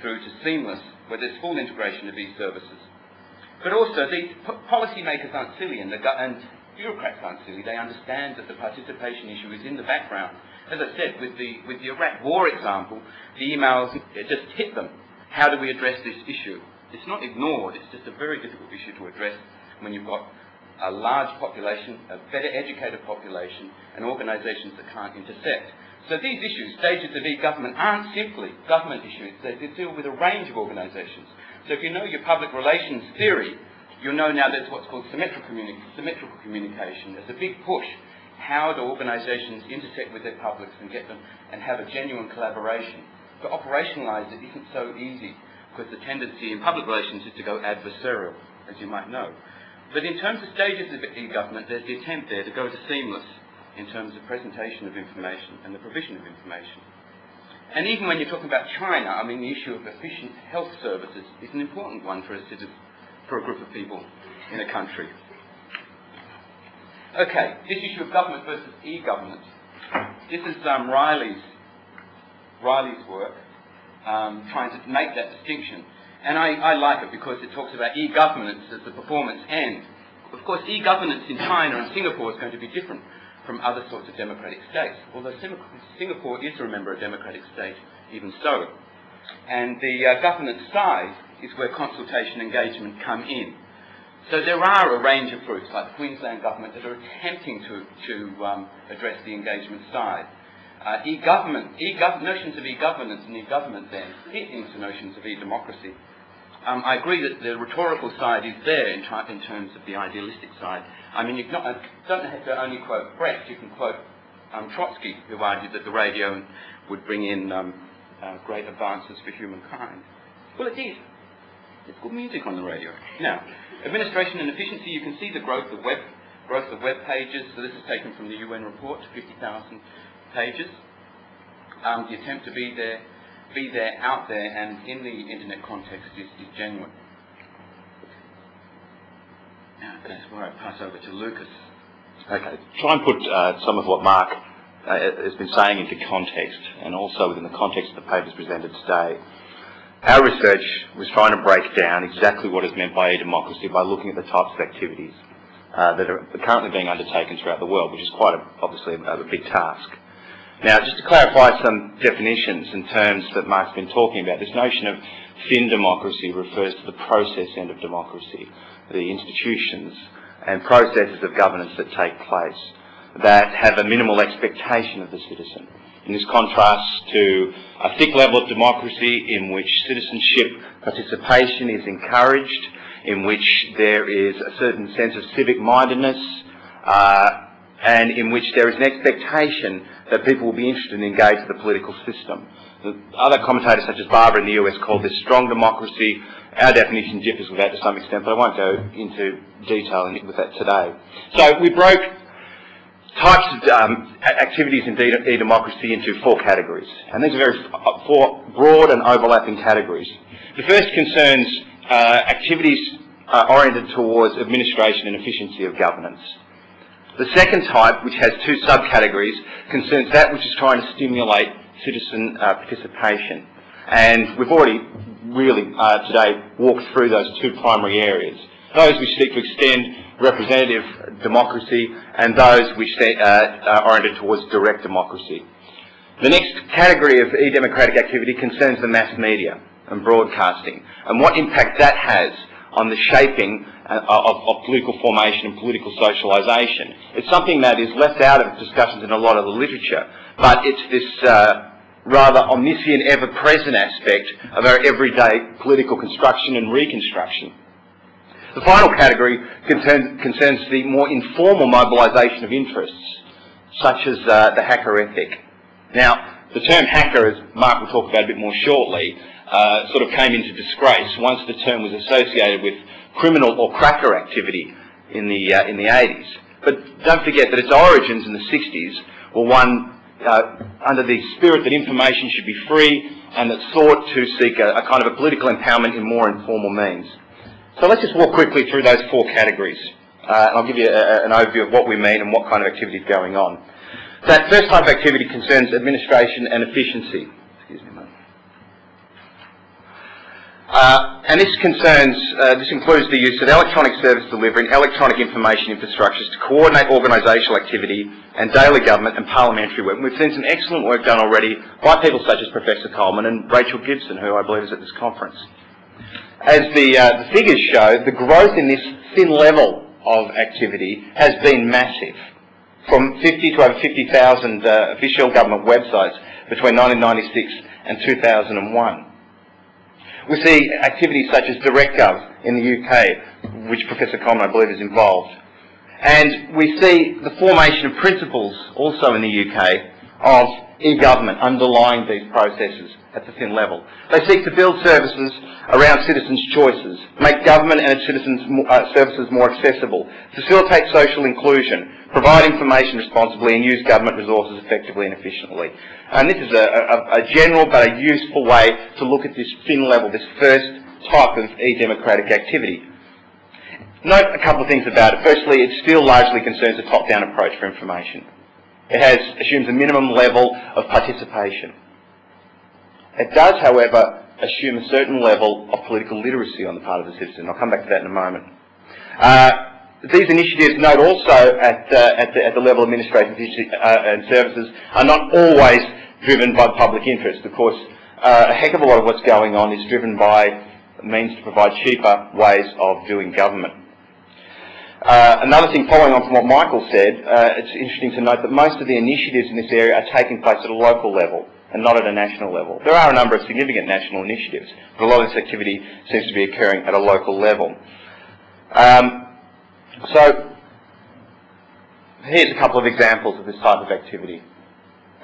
through to seamless, where there's full integration of e-services. But also, these policymakers aren't silly, and bureaucrats aren't silly. They understand that the participation issue is in the background. As I said, with the Iraq War example, the emails just hit them. How do we address this issue? It's not ignored. It's just a very difficult issue to address when you've got a large population, a better educated population, and organisations that can't intersect. So these issues, stages of e-government, aren't simply government issues. They deal with a range of organisations. So if you know your public relations theory, you'll know now there's what's called symmetrical communication. There's a big push. How do organisations intersect with their publics and get them and have a genuine collaboration? To operationalise it isn't so easy, because the tendency in public relations is to go adversarial, as you might know. But in terms of stages of e-government, there's the attempt there to go to seamless in terms of presentation of information and the provision of information. And even when you're talking about China, I mean, the issue of efficient health services is an important one for a group of people in a country. Okay, this issue of government versus e-government. This is Riley's work, trying to make that distinction. And I like it because it talks about e-governance as the performance end. Of course, e-governance in China and Singapore is going to be different from other sorts of democratic states, although Singapore is, remember, a democratic state, even so. And the governance side is where consultation and engagement come in. So there are a range of groups, like the Queensland government, that are attempting to address the engagement side. Notions of e-governance and e-government then fit into notions of e-democracy. I agree that the rhetorical side is there in terms of the idealistic side. I mean, you don't have to only quote Brecht, you can quote Trotsky, who argued that the radio would bring in great advances for humankind. Well, it did. It's good music on the radio. Now, administration and efficiency, you can see the growth of web pages. So this is taken from the UN report, 50,000 pages. The attempt to be there, out there, and in the internet context is genuine. Now, that's where I pass over to Lucas. Okay, try and put some of what Mark has been saying into context, and also within the context of the papers presented today. Our research was trying to break down exactly what is meant by e-democracy by looking at the types of activities that are currently being undertaken throughout the world, which is quite obviously a big task. Now, just to clarify some definitions and terms that Mark's been talking about, this notion of thin democracy refers to the process end of democracy, the institutions and processes of governance that take place that have a minimal expectation of the citizen. In this contrast to a thick level of democracy in which citizenship participation is encouraged, in which there is a certain sense of civic mindedness, and in which there is an expectation that people will be interested and engaged with the political system. The other commentators, such as Barbara in the US, call this strong democracy. Our definition differs with that to some extent, but I won't go into detail with that today. So we broke types of activities in e-democracy into 4 categories, and these are 4 broad and overlapping categories. The first concerns activities oriented towards administration and efficiency of governance. The second type, which has 2 subcategories, concerns that which is trying to stimulate citizen participation. And we've already really today walked through those 2 primary areas. Those which seek to extend representative democracy and those which are oriented towards direct democracy. The next category of e-democratic activity concerns the mass media and broadcasting and what impact that has on the shaping of political formation and political socialisation. It's something that is left out of discussions in a lot of the literature, but it's this rather omniscient, ever-present aspect of our everyday political construction and reconstruction. The final category concerns the more informal mobilisation of interests, such as the hacker ethic. Now, the term hacker, as Mark will talk about a bit more shortly, sort of came into disgrace once the term was associated with criminal or cracker activity in the 80s. But don't forget that its origins in the 60s were one under the spirit that information should be free and that sought to seek a kind of a political empowerment in more informal means. So let's just walk quickly through those 4 categories. And I'll give you an overview of what we mean and what kind of activity is going on. That first type of activity concerns administration and efficiency. Excuse me, mate. And this includes the use of electronic service delivery and electronic information infrastructures to coordinate organisational activity and daily government and parliamentary work. And we've seen some excellent work done already by people such as Professor Coleman and Rachel Gibson, who I believe is at this conference. As the figures show, the growth in this thin level of activity has been massive, from 50 to over 50,000 official government websites between 1996 and 2001. We see activities such as DirectGov in the UK, which Professor Coleman, I believe, is involved. And we see the formation of principles also in the UK of e-government underlying these processes at the thin level. They seek to build services around citizens' choices, make government and its citizens' services more accessible, facilitate social inclusion, provide information responsibly and use government resources effectively and efficiently. And this is a general but a useful way to look at this thin level, this first type of e-democratic activity. Note a couple of things about it. Firstly, it still largely concerns a top-down approach for information. It assumes a minimum level of participation. It does, however, assume a certain level of political literacy on the part of the citizen. I'll come back to that in a moment. These initiatives, note also at the level of administration and services, are not always driven by public interest. Of course, a heck of a lot of what's going on is driven by means to provide cheaper ways of doing government. Another thing, following on from what Michael said, it's interesting to note that most of the initiatives in this area are taking place at a local level and not at a national level. There are a number of significant national initiatives, but a lot of this activity seems to be occurring at a local level. So, here's a couple of examples of this type of activity.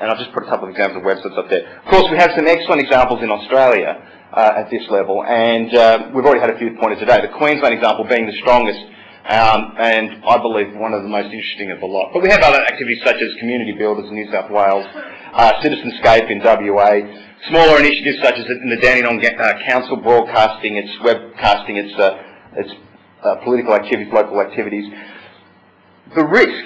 And I've just put a couple of examples of websites up there. Of course, we have some excellent examples in Australia at this level, and we've already had a few pointed today. The Queensland example being the strongest, and I believe one of the most interesting of the lot. But we have other activities such as Community Builders in New South Wales, Citizenscape in WA, smaller initiatives such as in the Dandenong Council broadcasting its webcasting, its political activities, local activities. The risk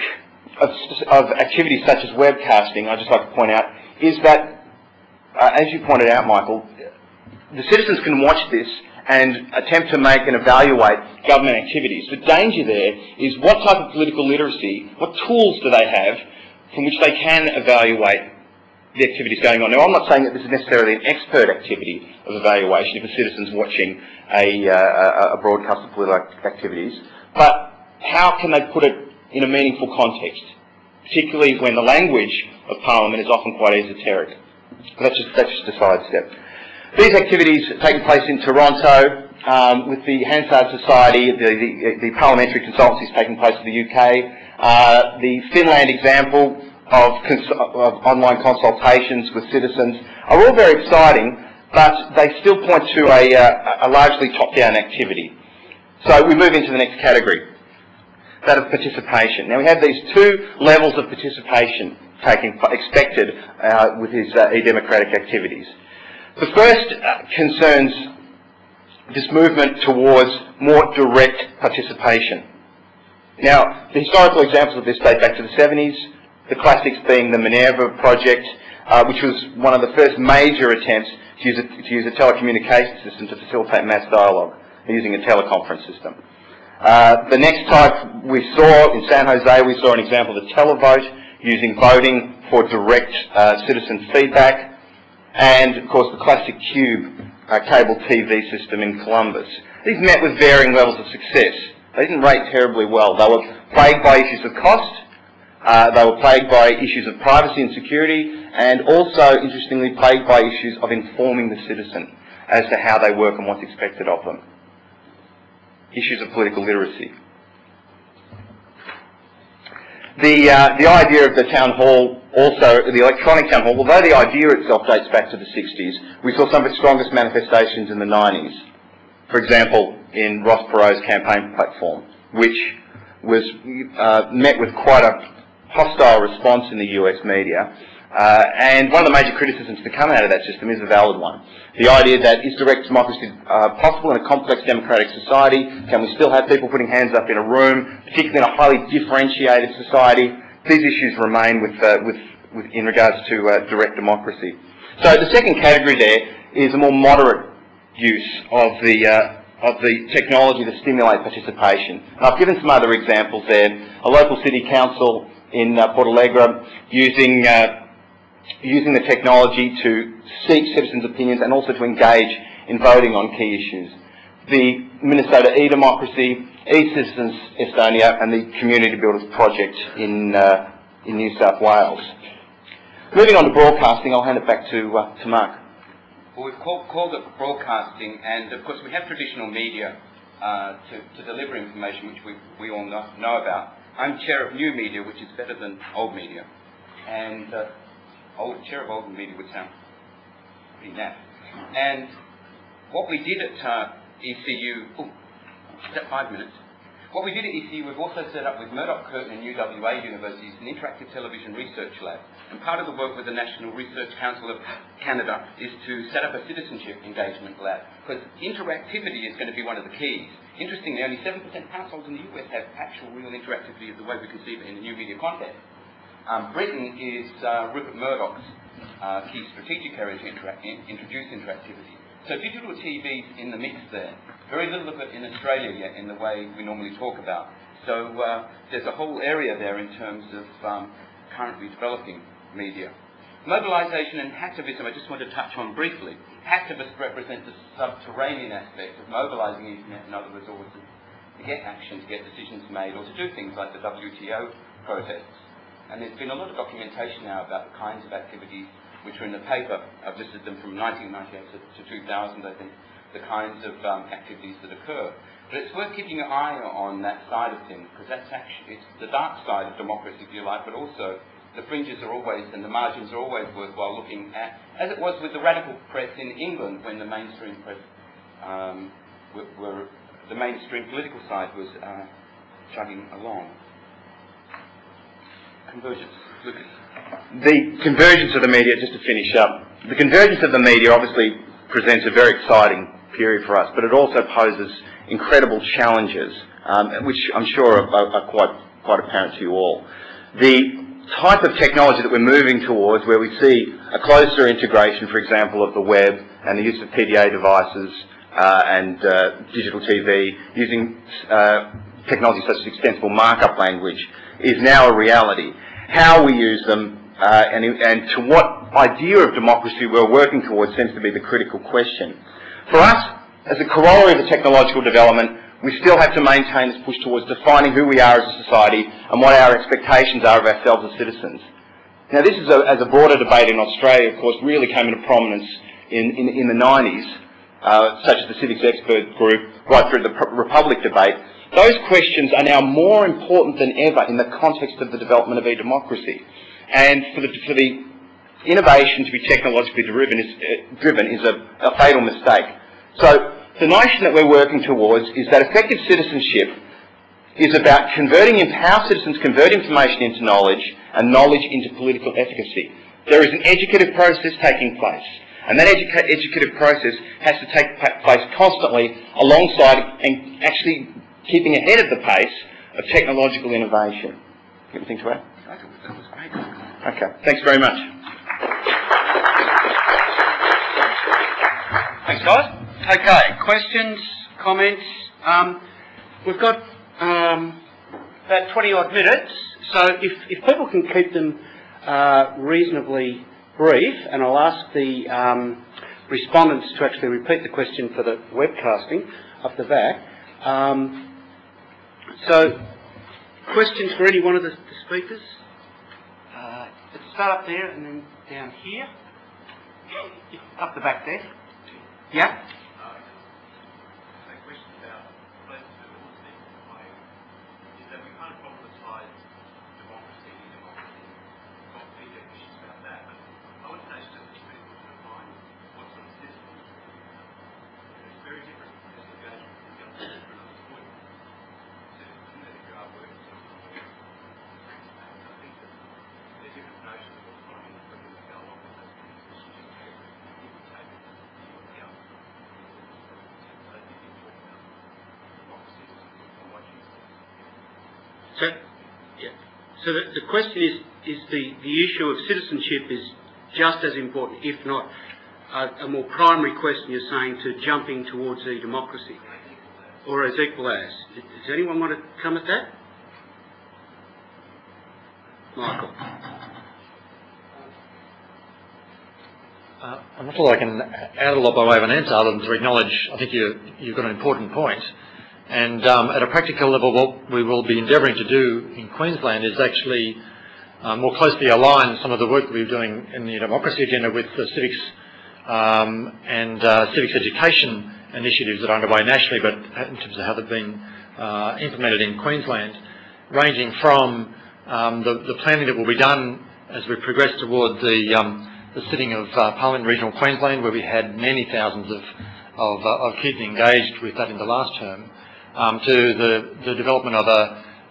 of activities such as webcasting, I'd just like to point out, is that, as you pointed out, Michael, the citizens can watch this and attempt to make and evaluate government activities. The danger there is what type of political literacy, what tools do they have from which they can evaluate the activities going on. Now, I'm not saying that this is necessarily an expert activity of evaluation if a citizen's watching a broadcast of political activities, but how can they put it in a meaningful context, particularly when the language of Parliament is often quite esoteric. That's just a sidestep. These activities are taking place in Toronto with the Hansard Society, the parliamentary consultancies taking place in the UK, the Finland example of online consultations with citizens are all very exciting, but they still point to a largely top-down activity. So we move into the next category, that of participation. Now we have these 2 levels of participation expected with these e-democratic activities. The first concerns this movement towards more direct participation. Now, the historical examples of this date back to the 70s, the classics being the Minerva project, which was one of the first major attempts to use a telecommunications system to facilitate mass dialogue using a teleconference system. The next type we saw in San Jose, we saw an example of the televote, using voting for direct citizen feedback, and of course the classic Cube cable TV system in Columbus. These met with varying levels of success. They didn't rate terribly well. They were plagued by issues of cost, they were plagued by issues of privacy and security, and also, interestingly, plagued by issues of informing the citizen as to how they work and what's expected of them. Issues of political literacy. The idea of the town hall, also the electronic town hall, although the idea itself dates back to the 60s, we saw some of its strongest manifestations in the 90s. For example, in Ross Perot's campaign platform, which was met with quite a hostile response in the US media, And one of the major criticisms to come out of that system is a valid one. The idea that is direct democracy possible in a complex democratic society? Can we still have people putting hands up in a room, particularly in a highly differentiated society? These issues remain in regards to direct democracy. So the second category there is a more moderate use of the technology to stimulate participation. And I've given some other examples there. A local city council in Port Alegre using the technology to seek citizens' opinions and also to engage in voting on key issues. The Minnesota e-Democracy, e-Citizens Estonia, and the Community Builders Project in New South Wales. Moving on to broadcasting, I'll hand it back to Mark. Well, we've called it broadcasting, and of course we have traditional media to deliver information, which we all know about. I'm chair of new media, which is better than old media, and chair of old media would sound pretty naff. And what we did at ECU, is that 5 minutes? What we did at ECU, we've also set up with Murdoch Curtin and UWA universities an interactive television research lab. And part of the work with the National Research Council of Canada is to set up a citizenship engagement lab, because interactivity is going to be one of the keys. Interestingly, only 7% of households in the US have actual real interactivity of the way we conceive it in the new media context. Britain is Rupert Murdoch's key strategic area to introduce interactivity. So digital TV's in the mix there. Very little of it in Australia yet in the way we normally talk about. So there's a whole area there in terms of currently developing media. Mobilisation and hacktivism I just want to touch on briefly. Hacktivists represent the subterranean aspect of mobilising internet and other resources to get action, to get decisions made, or to do things like the WTO protests. And there's been a lot of documentation now about the kinds of activities which are in the paper. I've listed them from 1998 to 2000, I think, the kinds of activities that occur. But it's worth keeping an eye on that side of things, because that's actually, it's the dark side of democracy, if you like, but also the fringes are always, and the margins are always worthwhile looking at, as it was with the radical press in England when the mainstream press, the mainstream political side was chugging along. Convergence. Lucas. The convergence of the media, just to finish up, the convergence of the media obviously presents a very exciting period for us, but it also poses incredible challenges, which I'm sure are quite apparent to you all. The type of technology that we're moving towards, where we see a closer integration, for example, of the web and the use of PDA devices and digital TV, using technology such as extensible markup language, is now a reality. How we use them and to what idea of democracy we're working towards seems to be the critical question. For us, as a corollary of the technological development, we still have to maintain this push towards defining who we are as a society and what our expectations are of ourselves as citizens. Now, this is as a broader debate in Australia, of course, really came into prominence in the 90s, such as the civics expert group, right through the Republic debate. Those questions are now more important than ever in the context of the development of e-democracy. And for the innovation to be technologically driven is a fatal mistake. So the notion that we're working towards is that effective citizenship is about how citizens convert information into knowledge and knowledge into political efficacy. There is an educative process taking place, and that educative process has to take place constantly alongside and actually keeping ahead of the pace of technological innovation. Anything to add? I thought that was great. Okay, thanks very much. Thanks, guys. Okay, questions, comments. We've got about 20 odd minutes, so if people can keep them reasonably brief, and I'll ask the respondents to actually repeat the question for the webcasting up the back. So, questions for any one of the speakers? Let's start up there and then down here. Up the back there. Yeah? So, yeah. So the question is the issue of citizenship is just as important, if not a more primary question you're saying to jumping towards e-democracy, or as equal as. Does anyone want to come at that? Michael. I'm not sure I can add a lot by way of an answer other than to acknowledge, I think you've got an important point. And at a practical level, what we will be endeavouring to do in Queensland is actually more closely align some of the work that we're doing in the democracy agenda with the civics and civics education initiatives that are underway nationally, but in terms of how they've been implemented in Queensland, ranging from the planning that will be done as we progress toward the sitting of Parliament in Regional Queensland, where we had many thousands of kids engaged with that in the last term, to the development of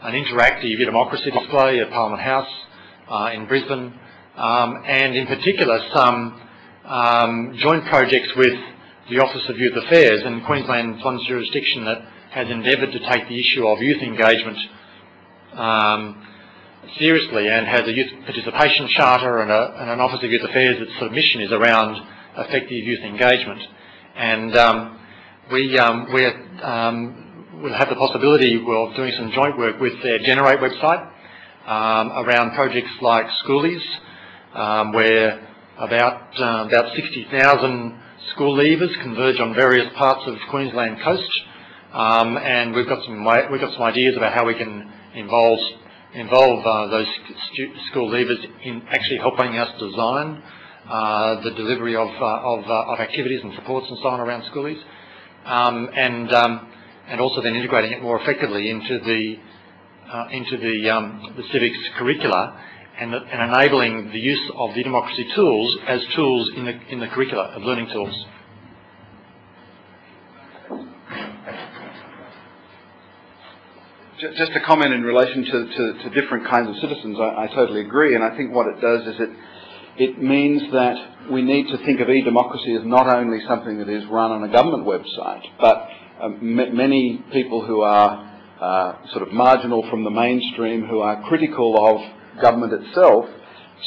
an interactive democracy display at Parliament House in Brisbane, and in particular some joint projects with the Office of Youth Affairs, and Queensland's one jurisdiction that has endeavoured to take the issue of youth engagement seriously and has a youth participation charter and an Office of Youth Affairs that's sort of mission is around effective youth engagement. And we'll have the possibility of doing some joint work with their Generate website around projects like Schoolies, where about 60,000 school leavers converge on various parts of Queensland coast, and we've got some ideas about how we can involve those school leavers in actually helping us design the delivery of activities and supports and so on around schoolies, and also then integrating it more effectively into the civics curricula, and enabling the use of the democracy tools as tools in the curricula of learning tools. Just a comment in relation to different kinds of citizens. I totally agree, and I think what it does is it means that we need to think of e-democracy as not only something that is run on a government website, but many people who are sort of marginal from the mainstream, who are critical of government itself,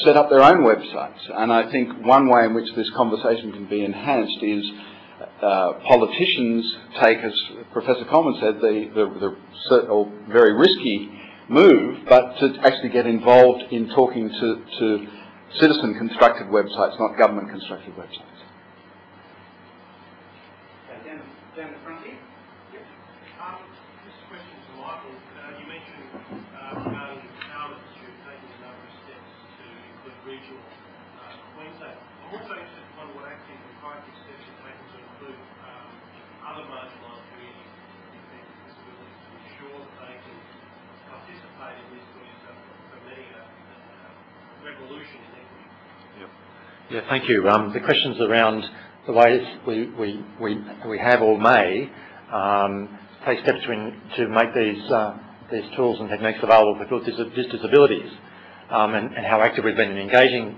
set up their own websites. And I think one way in which this conversation can be enhanced is politicians take, as Professor Coleman said, the very risky move, but to actually get involved in talking to citizen-constructed websites, not government-constructed websites. Down the front here. Yep. This question to Michael. You mentioned regarding Parliament that you're taking a number of steps to include regional Queensland. I'm also interested in what active and proactive steps you're taking to include other marginalised communities with disabilities to ensure that they can participate in this sort of, for many, revolution in equity. Yep. Yeah, thank you. The questions around the ways we have or may take steps to make these tools and techniques available for people with disabilities, and how active we've been in engaging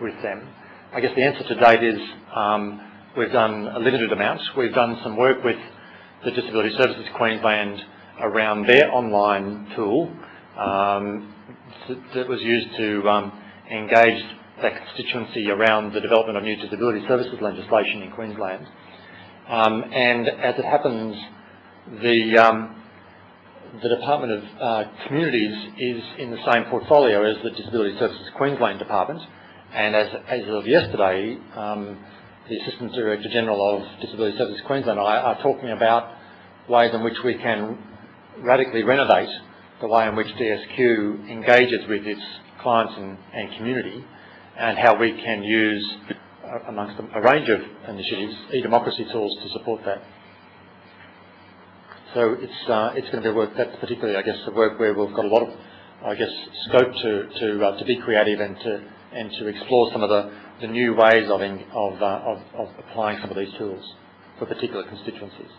with them. I guess the answer to date is we've done a limited amount. We've done some work with the Disability Services Queensland around their online tool that was used to engage that constituency around the development of new disability services legislation in Queensland. And as it happens, the Department of Communities is in the same portfolio as the Disability Services Queensland Department, and as of yesterday, the Assistant Director General of Disability Services Queensland and I are talking about ways in which we can radically renovate the way in which DSQ engages with its clients and community, and how we can use, amongst a range of initiatives, e-democracy tools to support that. So it's going to be work that's particularly, I guess, the work where we've got a lot of, I guess, scope to be creative and to explore some of the new ways of applying some of these tools for particular constituencies.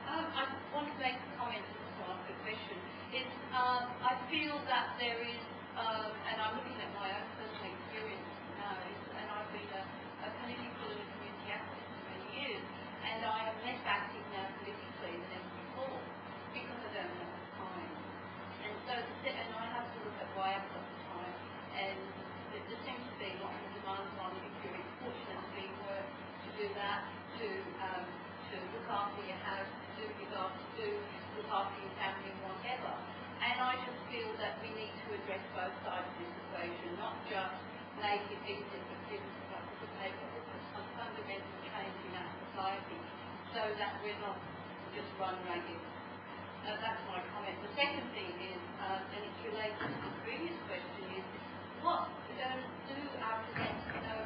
I want to make a comment to ask a question. I feel that there is, and I'm looking at my own personal experience now, and I've been a political and community activist for many years, and I am less active now politically than ever before because I don't have the time. And so, and I have to look at why I've got the time, and there seems to be lots of demands on if you're fortunate to be work to do that, to look after your house, to look after your family, whatever. And I just feel that we need to address both sides of this equation, not just make it easier for people to participate, but also some fundamental change in our society so that we're not just run ragged. That's my comment. The second thing is, and it's related to the previous question, is what do our presenters know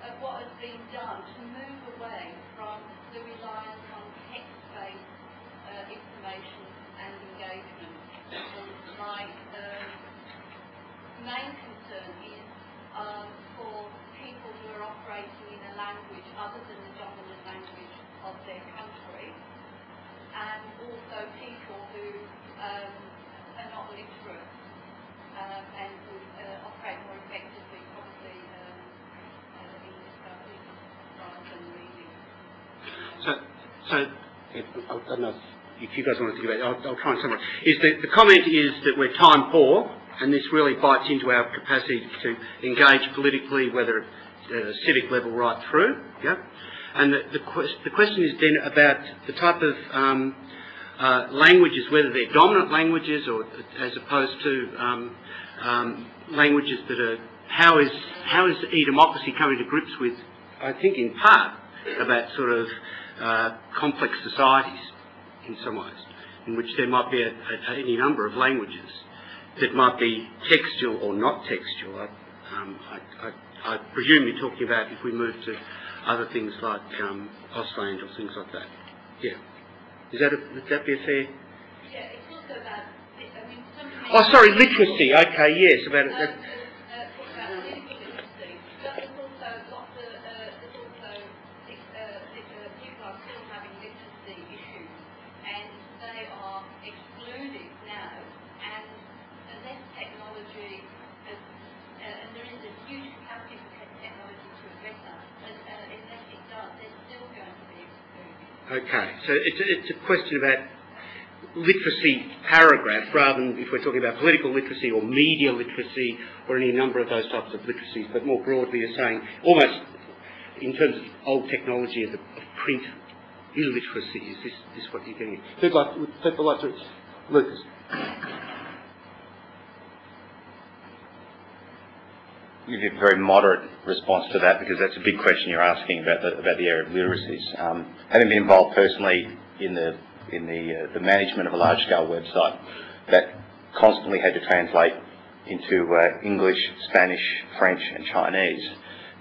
of what has been done to move away from the reliance on text-based information and engagement. And my main concern is for people who are operating in a language other than the dominant language of their country, and also people who are not literate and would operate more effectively probably in discovery rather than reading. So I don't know if you guys want to think about it, I'll try and summarize. The comment is that we're time poor, and this really bites into our capacity to engage politically, whether at a civic level right through. Yeah? And the question is then about the type of languages, whether they're dominant languages or as opposed to languages that are, how is e-democracy coming to grips with, I think in part, about sort of complex societies in some ways, in which there might be any number of languages that might be textual or not textual. I presume you're talking about if we move to other things like Ausland or things like that. Yeah. Would that be a fair? Yeah, it's also about, I mean, oh, sorry, literacy. Okay, yes, about it. About political literacy, but there's also lots of, people are still having literacy issues, and they are excluded now, and unless technology, and there is a huge capacity for technology to address that, unless it does, they're still going to be excluded. Okay, so it's a question about literacy paragraph rather than if we're talking about political literacy or media literacy or any number of those types of literacies, but more broadly you're saying almost in terms of old technology of print illiteracy. Is this what you're getting at? Would people like to... Lucas. I'll give you a very moderate response to that because that's a big question you're asking about the area of literacies. Having been involved personally in the management of a large-scale website that constantly had to translate into English, Spanish, French and Chinese,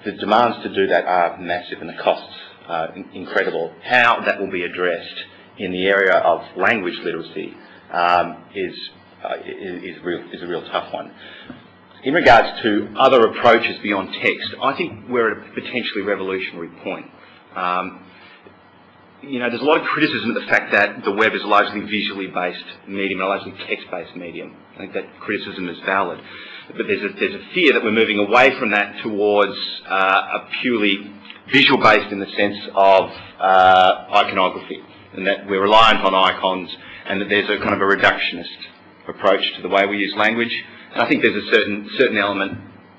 the demands to do that are massive and the costs are incredible. How that will be addressed in the area of language literacy is a real tough one. In regards to other approaches beyond text, I think we're at a potentially revolutionary point. There's a lot of criticism of the fact that the web is a largely visually based medium, a largely text-based medium. I think that criticism is valid. But there's a fear that we're moving away from that towards a purely visual-based in the sense of iconography, and that we're reliant on icons, and that there's a kind of a reductionist approach to the way we use language. And I think there's a certain element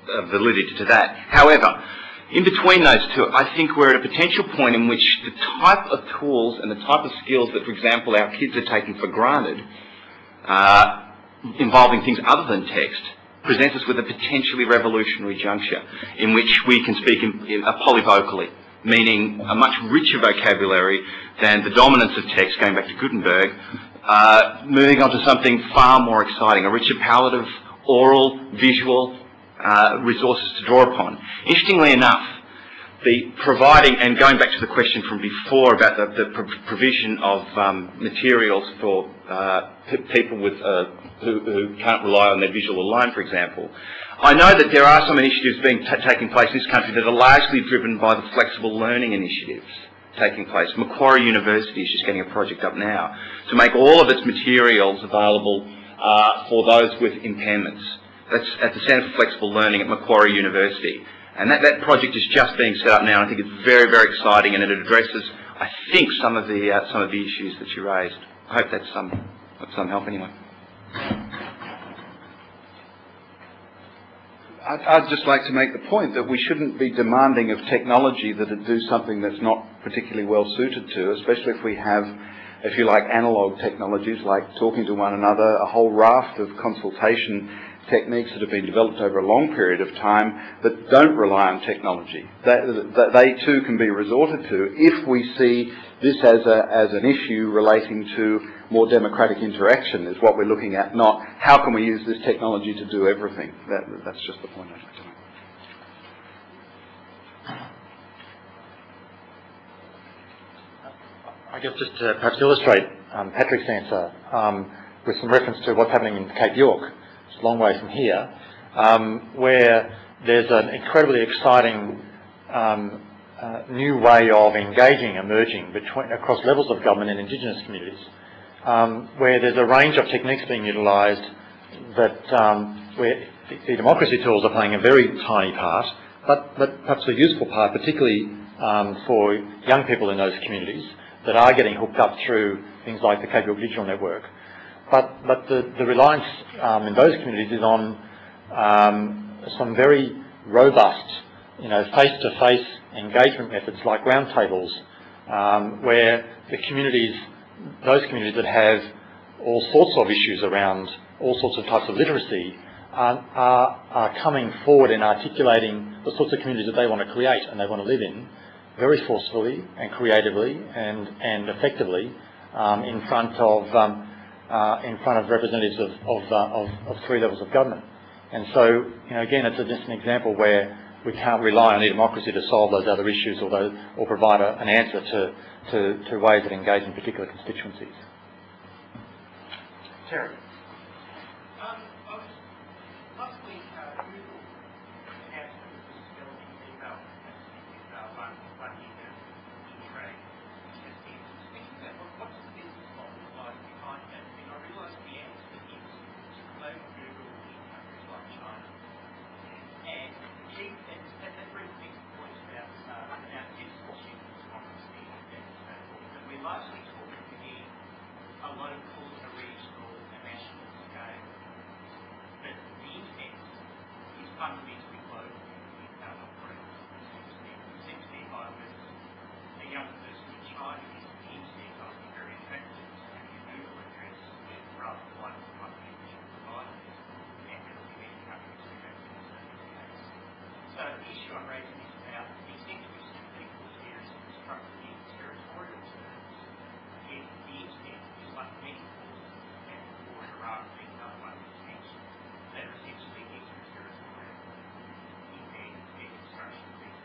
of validity to that. However, in between those two, I think we're at a potential point in which the type of tools and the type of skills that, for example, our kids are taking for granted, involving things other than text, presents us with a potentially revolutionary juncture in which we can speak polyvocally, meaning a much richer vocabulary than the dominance of text, going back to Gutenberg, moving on to something far more exciting, a richer palette of oral, visual resources to draw upon. Interestingly enough, the providing, and going back to the question from before about the provision of materials for people with who can't rely on their visual alone, for example, I know that there are some initiatives taking place in this country that are largely driven by the flexible learning initiatives taking place. Macquarie University is just getting a project up now to make all of its materials available for those with impairments. That's at the Centre for Flexible Learning at Macquarie University. And that project is just being set up now. I think it's very, very exciting, and it addresses I think some of the issues that you raised. I hope that's some help anyway. I'd just like to make the point that we shouldn't be demanding of technology that it do something that's not particularly well suited to, especially if we have, if you like, analogue technologies like talking to one another, a whole raft of consultation techniques that have been developed over a long period of time that don't rely on technology. They too can be resorted to if we see this as an issue relating to more democratic interaction is what we're looking at, not how can we use this technology to do everything. That's just the point I'd like to make. I guess just to perhaps illustrate Patrick's answer with some reference to what's happening in Cape York, it's a long way from here, where there's an incredibly exciting new way of engaging emerging across levels of government and Indigenous communities, where there's a range of techniques being utilised that where the democracy tools are playing a very tiny part, but perhaps a useful part, particularly for young people in those communities that are getting hooked up through things like the Cape York Digital Network. But the reliance in those communities is on some very robust, face-to-face engagement methods like roundtables, where the communities, those communities that have all sorts of issues around all sorts of types of literacy are coming forward and articulating the sorts of communities that they want to create and they want to live in very forcefully and creatively and effectively in front of representatives of three levels of government. And so, again, it's just an example where we can't rely on e-democracy to solve those other issues or provide an answer to ways that engage in particular constituencies. Terry. Last week, Google announced that it was developing email one year in trade. What's the business model like behind that? And I realise the answer is to promote Google in countries like China. And that brings me to the point about citizenship and democracy and we're largely talking here a local, a regional, a national scale. But the internet is fundamentally global in how it operates. Essentially, if I was a young person in China using the internet, I would be very attracted to having a Google address rather than one from my connection provider. And there will be many countries who have the case. So the issue I'm raising is about the extent to which people experience constructed in territorial terms. Yet the internet is like many forces and war in Iraq being another one that was mentioned that are essentially extraterritorial in their construction of these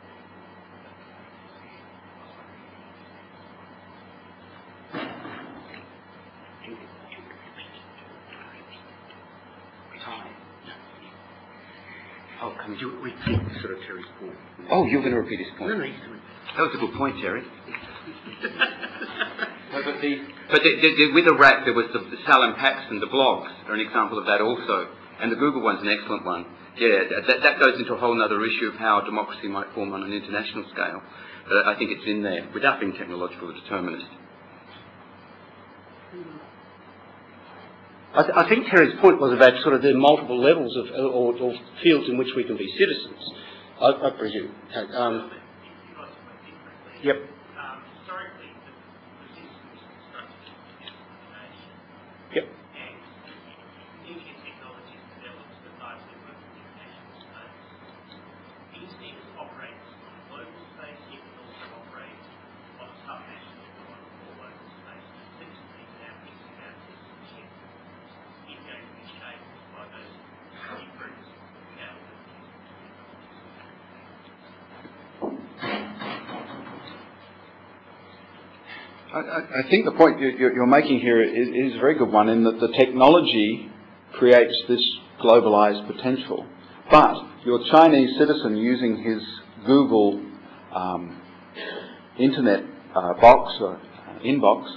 Oh, can you repeat sort of Terry's point? Oh, you're going to repeat his point? No, he's doing it. That was a good point, Terry. But with the RAP, there was the Salem Packs and the blogs are an example of that also. And the Google one's an excellent one. Yeah, that goes into a whole other issue of how democracy might form on an international scale. But I think it's in there, without being technological determinist. I think Terry's point was about sort of the multiple levels of or fields in which we can be citizens. I presume. Yep. Historically, the system was constructed in a nation. Yep. And internet technology has developed that largely work in international space. The internet operates on a global space, it can also operate on a subnational or on a more local space. It seems to me that our thinking about citizenship is going to be shaped by those different modalities. I think the point you're making here is a very good one in that the technology creates this globalized potential. But your Chinese citizen using his Google internet box or inbox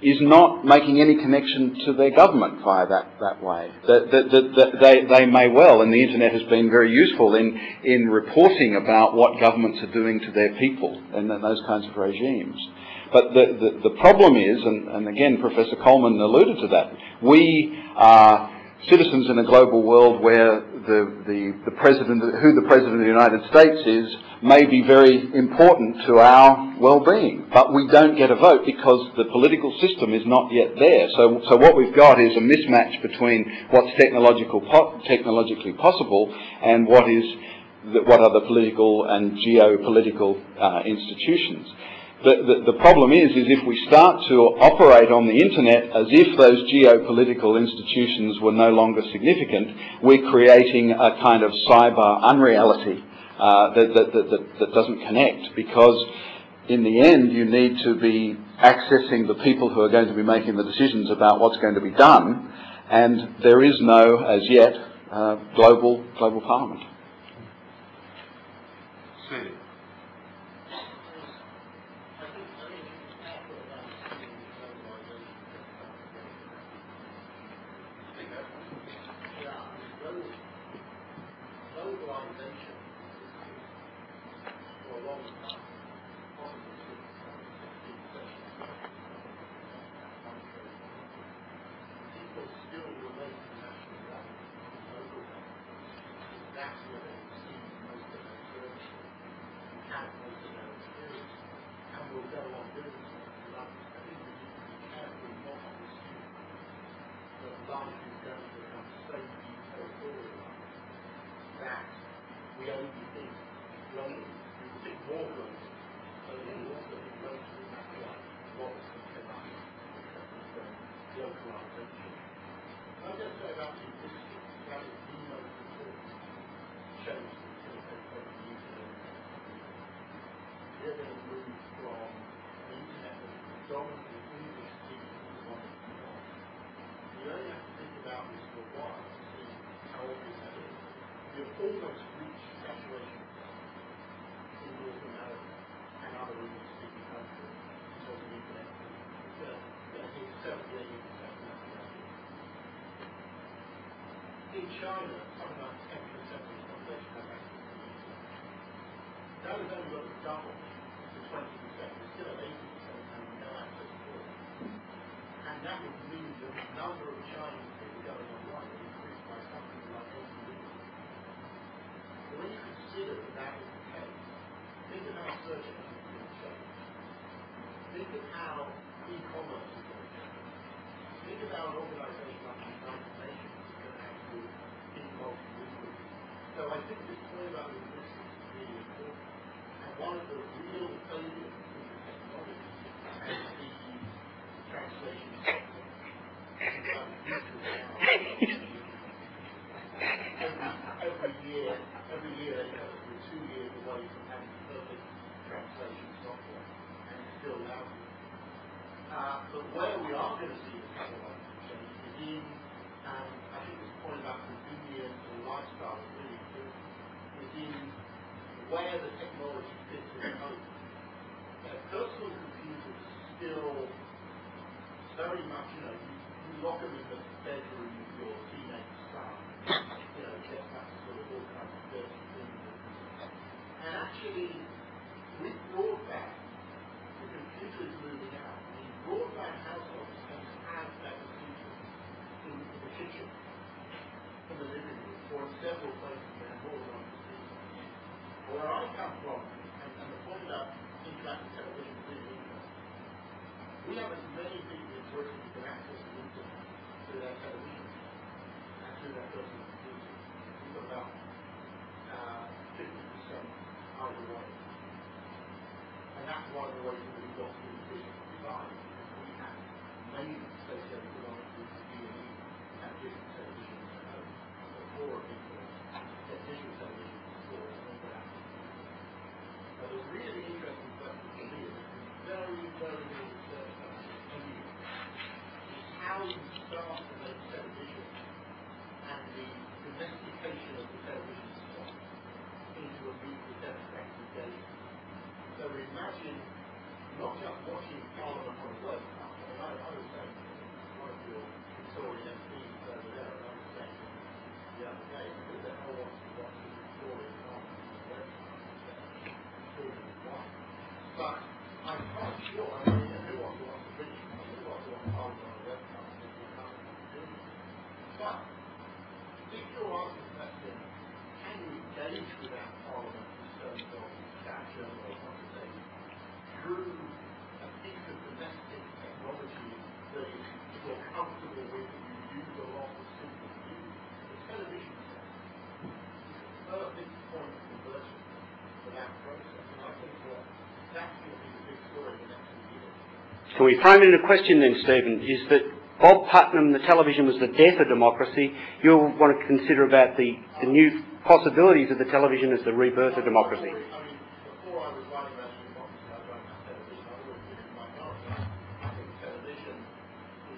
is not making any connection to their government via that way. They may well, and the internet has been very useful in reporting about what governments are doing to their people and those kinds of regimes. But the problem is, and again Professor Coleman alluded to that, we are citizens in a global world where the president, who the President of the United States is, may be very important to our well-being, but we don't get a vote because the political system is not yet there. So what we've got is a mismatch between what's technologically possible and what are the political and geopolitical institutions. The problem is if we start to operate on the internet as if those geopolitical institutions were no longer significant, we're creating a kind of cyber unreality that doesn't connect, because in the end you need to be accessing the people who are going to be making the decisions about what's going to be done, and there is no, as yet, global parliament. In China, something like 10% of the population has access to the internet. That has only got to double to 20%. It's still at 80% having no access to it. And that would mean that the number of Chinese people going online would increase by something like 80 million. So when you consider that that is the case, think of how search engines are going to change. Think of how e-commerce is going to change. Think of how an organisation like the United Nations is going to have to be multilingual. So I think this point about linguistics is really important. And one of the real failures of the technology and the translation software is about the use of every year we're 2 years away from having perfect translation software, and it's still lousy. But where we are going to see the technological change is in, I think this point about convenience and lifestyle is really important, is in where the technology fits in the home. Personal computers still very much, you lock them in the bedroom with your teenage son, get that sort of all kinds of dirty things. And actually, with broadband, the computer is moving out. I mean, broadband households tend to have that computer in the kitchen, in the living room, or in several places that have more than one computer. Where I come from, and the point about interactive television is really interesting, we have as many people in Britain who can access the internet through their television and through their personal computers. We've got about 50% either way. And that's one of the ways that we've got to do the digital divide, because we have many socioeconomic groups, D&E, and digital television at home. The poorer people get digital television before and then get access to it. Now the really interesting question for me is very, very little research done anyway, is how you start to make television and the domestication of the television set into a means of democratic engagement. So imagine not just watching Parliament on a web platform. I was saying to one of your Victorian MPs over there, and I was saying the other day, who the hell wants to watch the Victorian Parliament on a web platform? But I'm quite sure, I mean, everyone wants to reach, everyone wants to hold on a website, you can't do it. But, if your answer to that question, can you engage with our Parliament in terms of stature or something through a piece of domestic technology that you're comfortable with and you use a lot of simple use? The television set is a perfect point of conversion for that process, and I think that's going to be the big story in the next few years. Can we frame it in a question then, Stephen? Is that Bob Putnam, the television was the death of democracy. You'll want to consider about the new possibilities of the television as the rebirth of democracy. I mean, before I was writing about democracy, I don't have television. I always did in my minority. I think television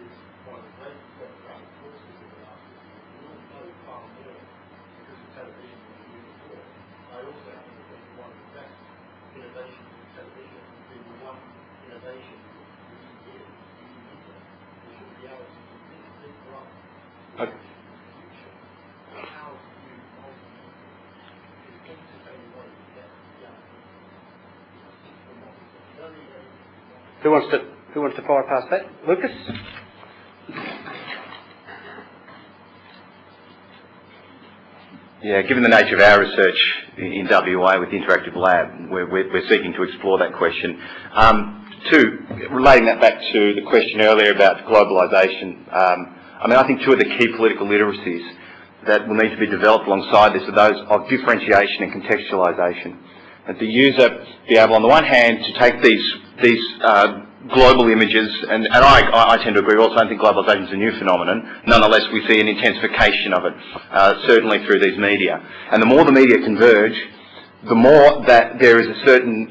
is one of the great democratic forces of the last 50 years. We all know far more because of television than we knew before. I also happen to think one of the best innovations in television has been the one innovation in recent years, using media. Virtual reality is a big run. Okay. How do you ultimately is entertaining way to get reality? Very, very Who wants to fire past that? Lucas? Yeah, given the nature of our research in WA with the Interactive Lab, we're seeking to explore that question. Relating that back to the question earlier about globalisation, I mean, I think two of the key political literacies that will need to be developed alongside this are those of differentiation and contextualisation. That the user be able, on the one hand, to take these global images, and I tend to agree also. I don't think globalisation is a new phenomenon. Nonetheless, we see an intensification of it, certainly through these media. And the more the media converge, the more that there is a certain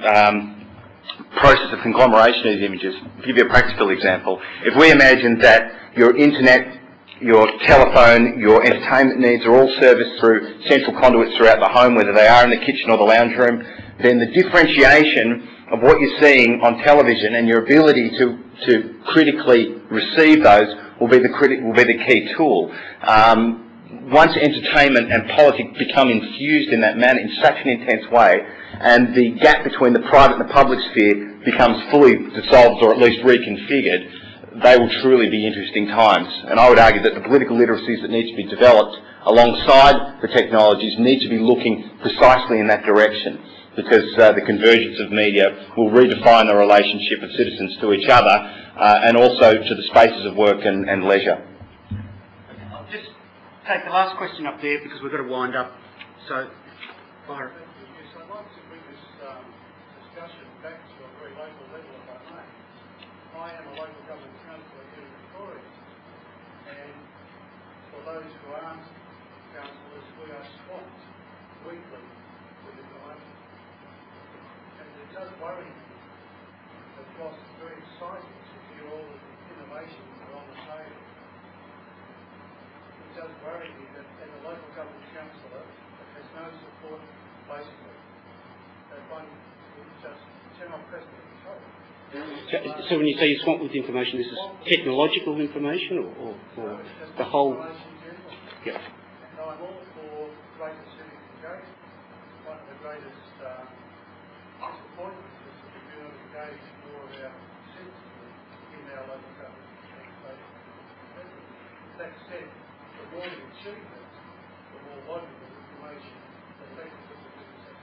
process of conglomeration of these images. To give you a practical example, if we imagine that your internet, your telephone, your entertainment needs are all serviced through central conduits throughout the home, whether they are in the kitchen or the lounge room, then the differentiation of what you're seeing on television and your ability to critically receive those will be the key tool. Once entertainment and politics become infused in that manner in such an intense way, and the gap between the private and the public sphere becomes fully dissolved or at least reconfigured, they will truly be interesting times. And I would argue that the political literacies that need to be developed alongside the technologies need to be looking precisely in that direction, because the convergence of media will redefine the relationship of citizens to each other and also to the spaces of work and leisure. I'll just take the last question up there because we've got to wind up. So, fire. Yes, I'd like to bring this discussion back to a very local level, if I may. I am a local government councillor here in Victoria, and for those who aren't councillors, we are swamped weekly with information. And it does worry me that whilst it's very exciting to hear all of the innovations that are on the table, it does worry me that as a local government councillor that has no support basically, that one would just turn off precedent control. So when you say you're swamped with information, this is technological information or the whole... Yeah. And I'm all for greater civic engagement. One of the greatest disappointments is that we do not engage more of our citizens in our local government. That said, the more we achieve that, the more volume of information that elected officials have to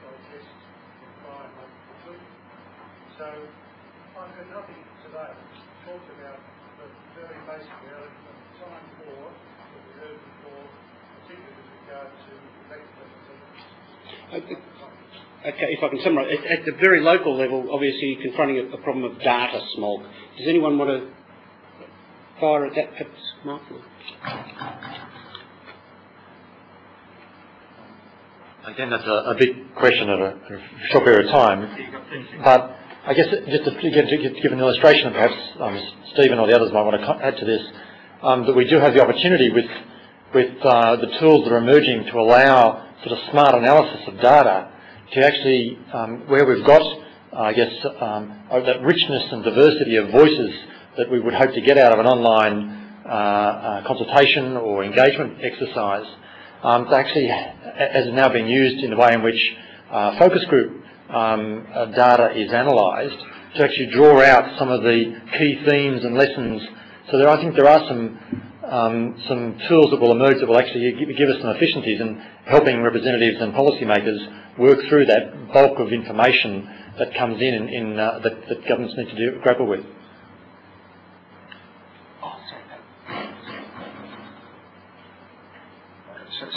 digest and try and make complete. So I've heard nothing today talked about the very basic reality of time for that we heard before, particularly with regard to elected representatives. Okay, if I can summarise, at the very local level, obviously you're confronting a problem of data smog. Does anyone want to fire at that, perhaps, Mark? Again, that's a big question at a short period of time. But I guess just to give an illustration, perhaps Stephen or the others might want to add to this, that we do have the opportunity with the tools that are emerging to allow sort of smart analysis of data to actually, where we've got, I guess, that richness and diversity of voices that we would hope to get out of an online consultation or engagement exercise, to actually, as is now being used in the way in which focus group data is analysed to actually draw out some of the key themes and lessons. So I think there are some tools that will emerge that will actually give us some efficiencies in helping representatives and policymakers work through that bulk of information that comes in that governments need to grapple with.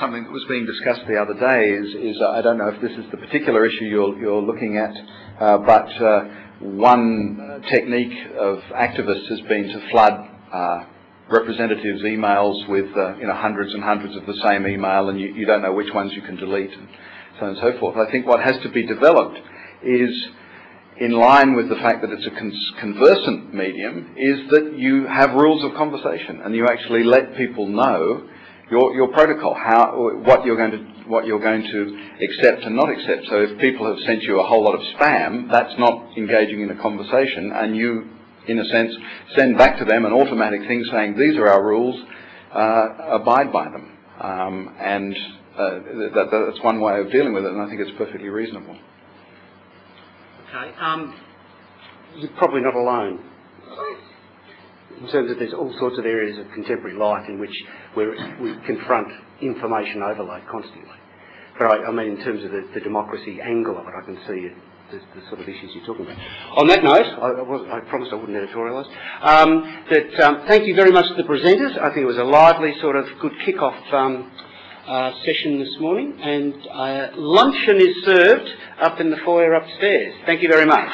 Something that was being discussed the other day is I don't know if this is the particular issue you're looking at, but one technique of activists has been to flood representatives' emails with hundreds and hundreds of the same email, and you don't know which ones you can delete, and so on and so forth. I think what has to be developed is, in line with the fact that it's a conversant medium, is that you have rules of conversation and you actually let people know your protocol, what you're going to accept and not accept. So if people have sent you a whole lot of spam, that's not engaging in a conversation, and you, in a sense, send back to them an automatic thing saying, these are our rules, abide by them. That's one way of dealing with it, and I think it's perfectly reasonable. Okay. You're probably not alone, in terms of there's all sorts of areas of contemporary life in which we confront information overload constantly. But I mean, in terms of the democracy angle of it, I can see the sort of issues you're talking about. On that note, I promised I wouldn't editorialise. Thank you very much to the presenters. I think it was a lively sort of good kick-off session this morning, and luncheon is served up in the foyer upstairs. Thank you very much.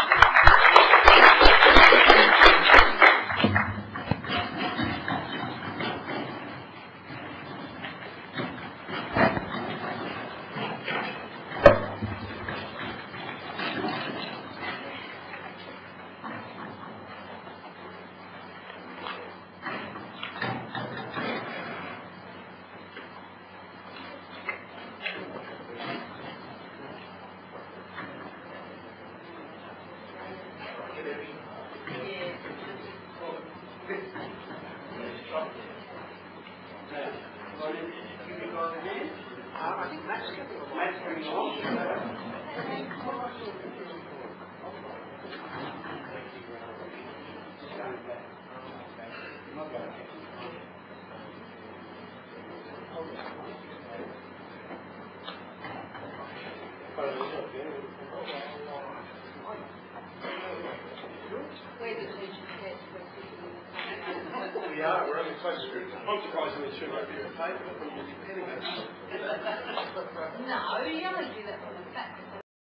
We are, we're only close to it. I'm surprised only two over here. No, you don't do that from the back.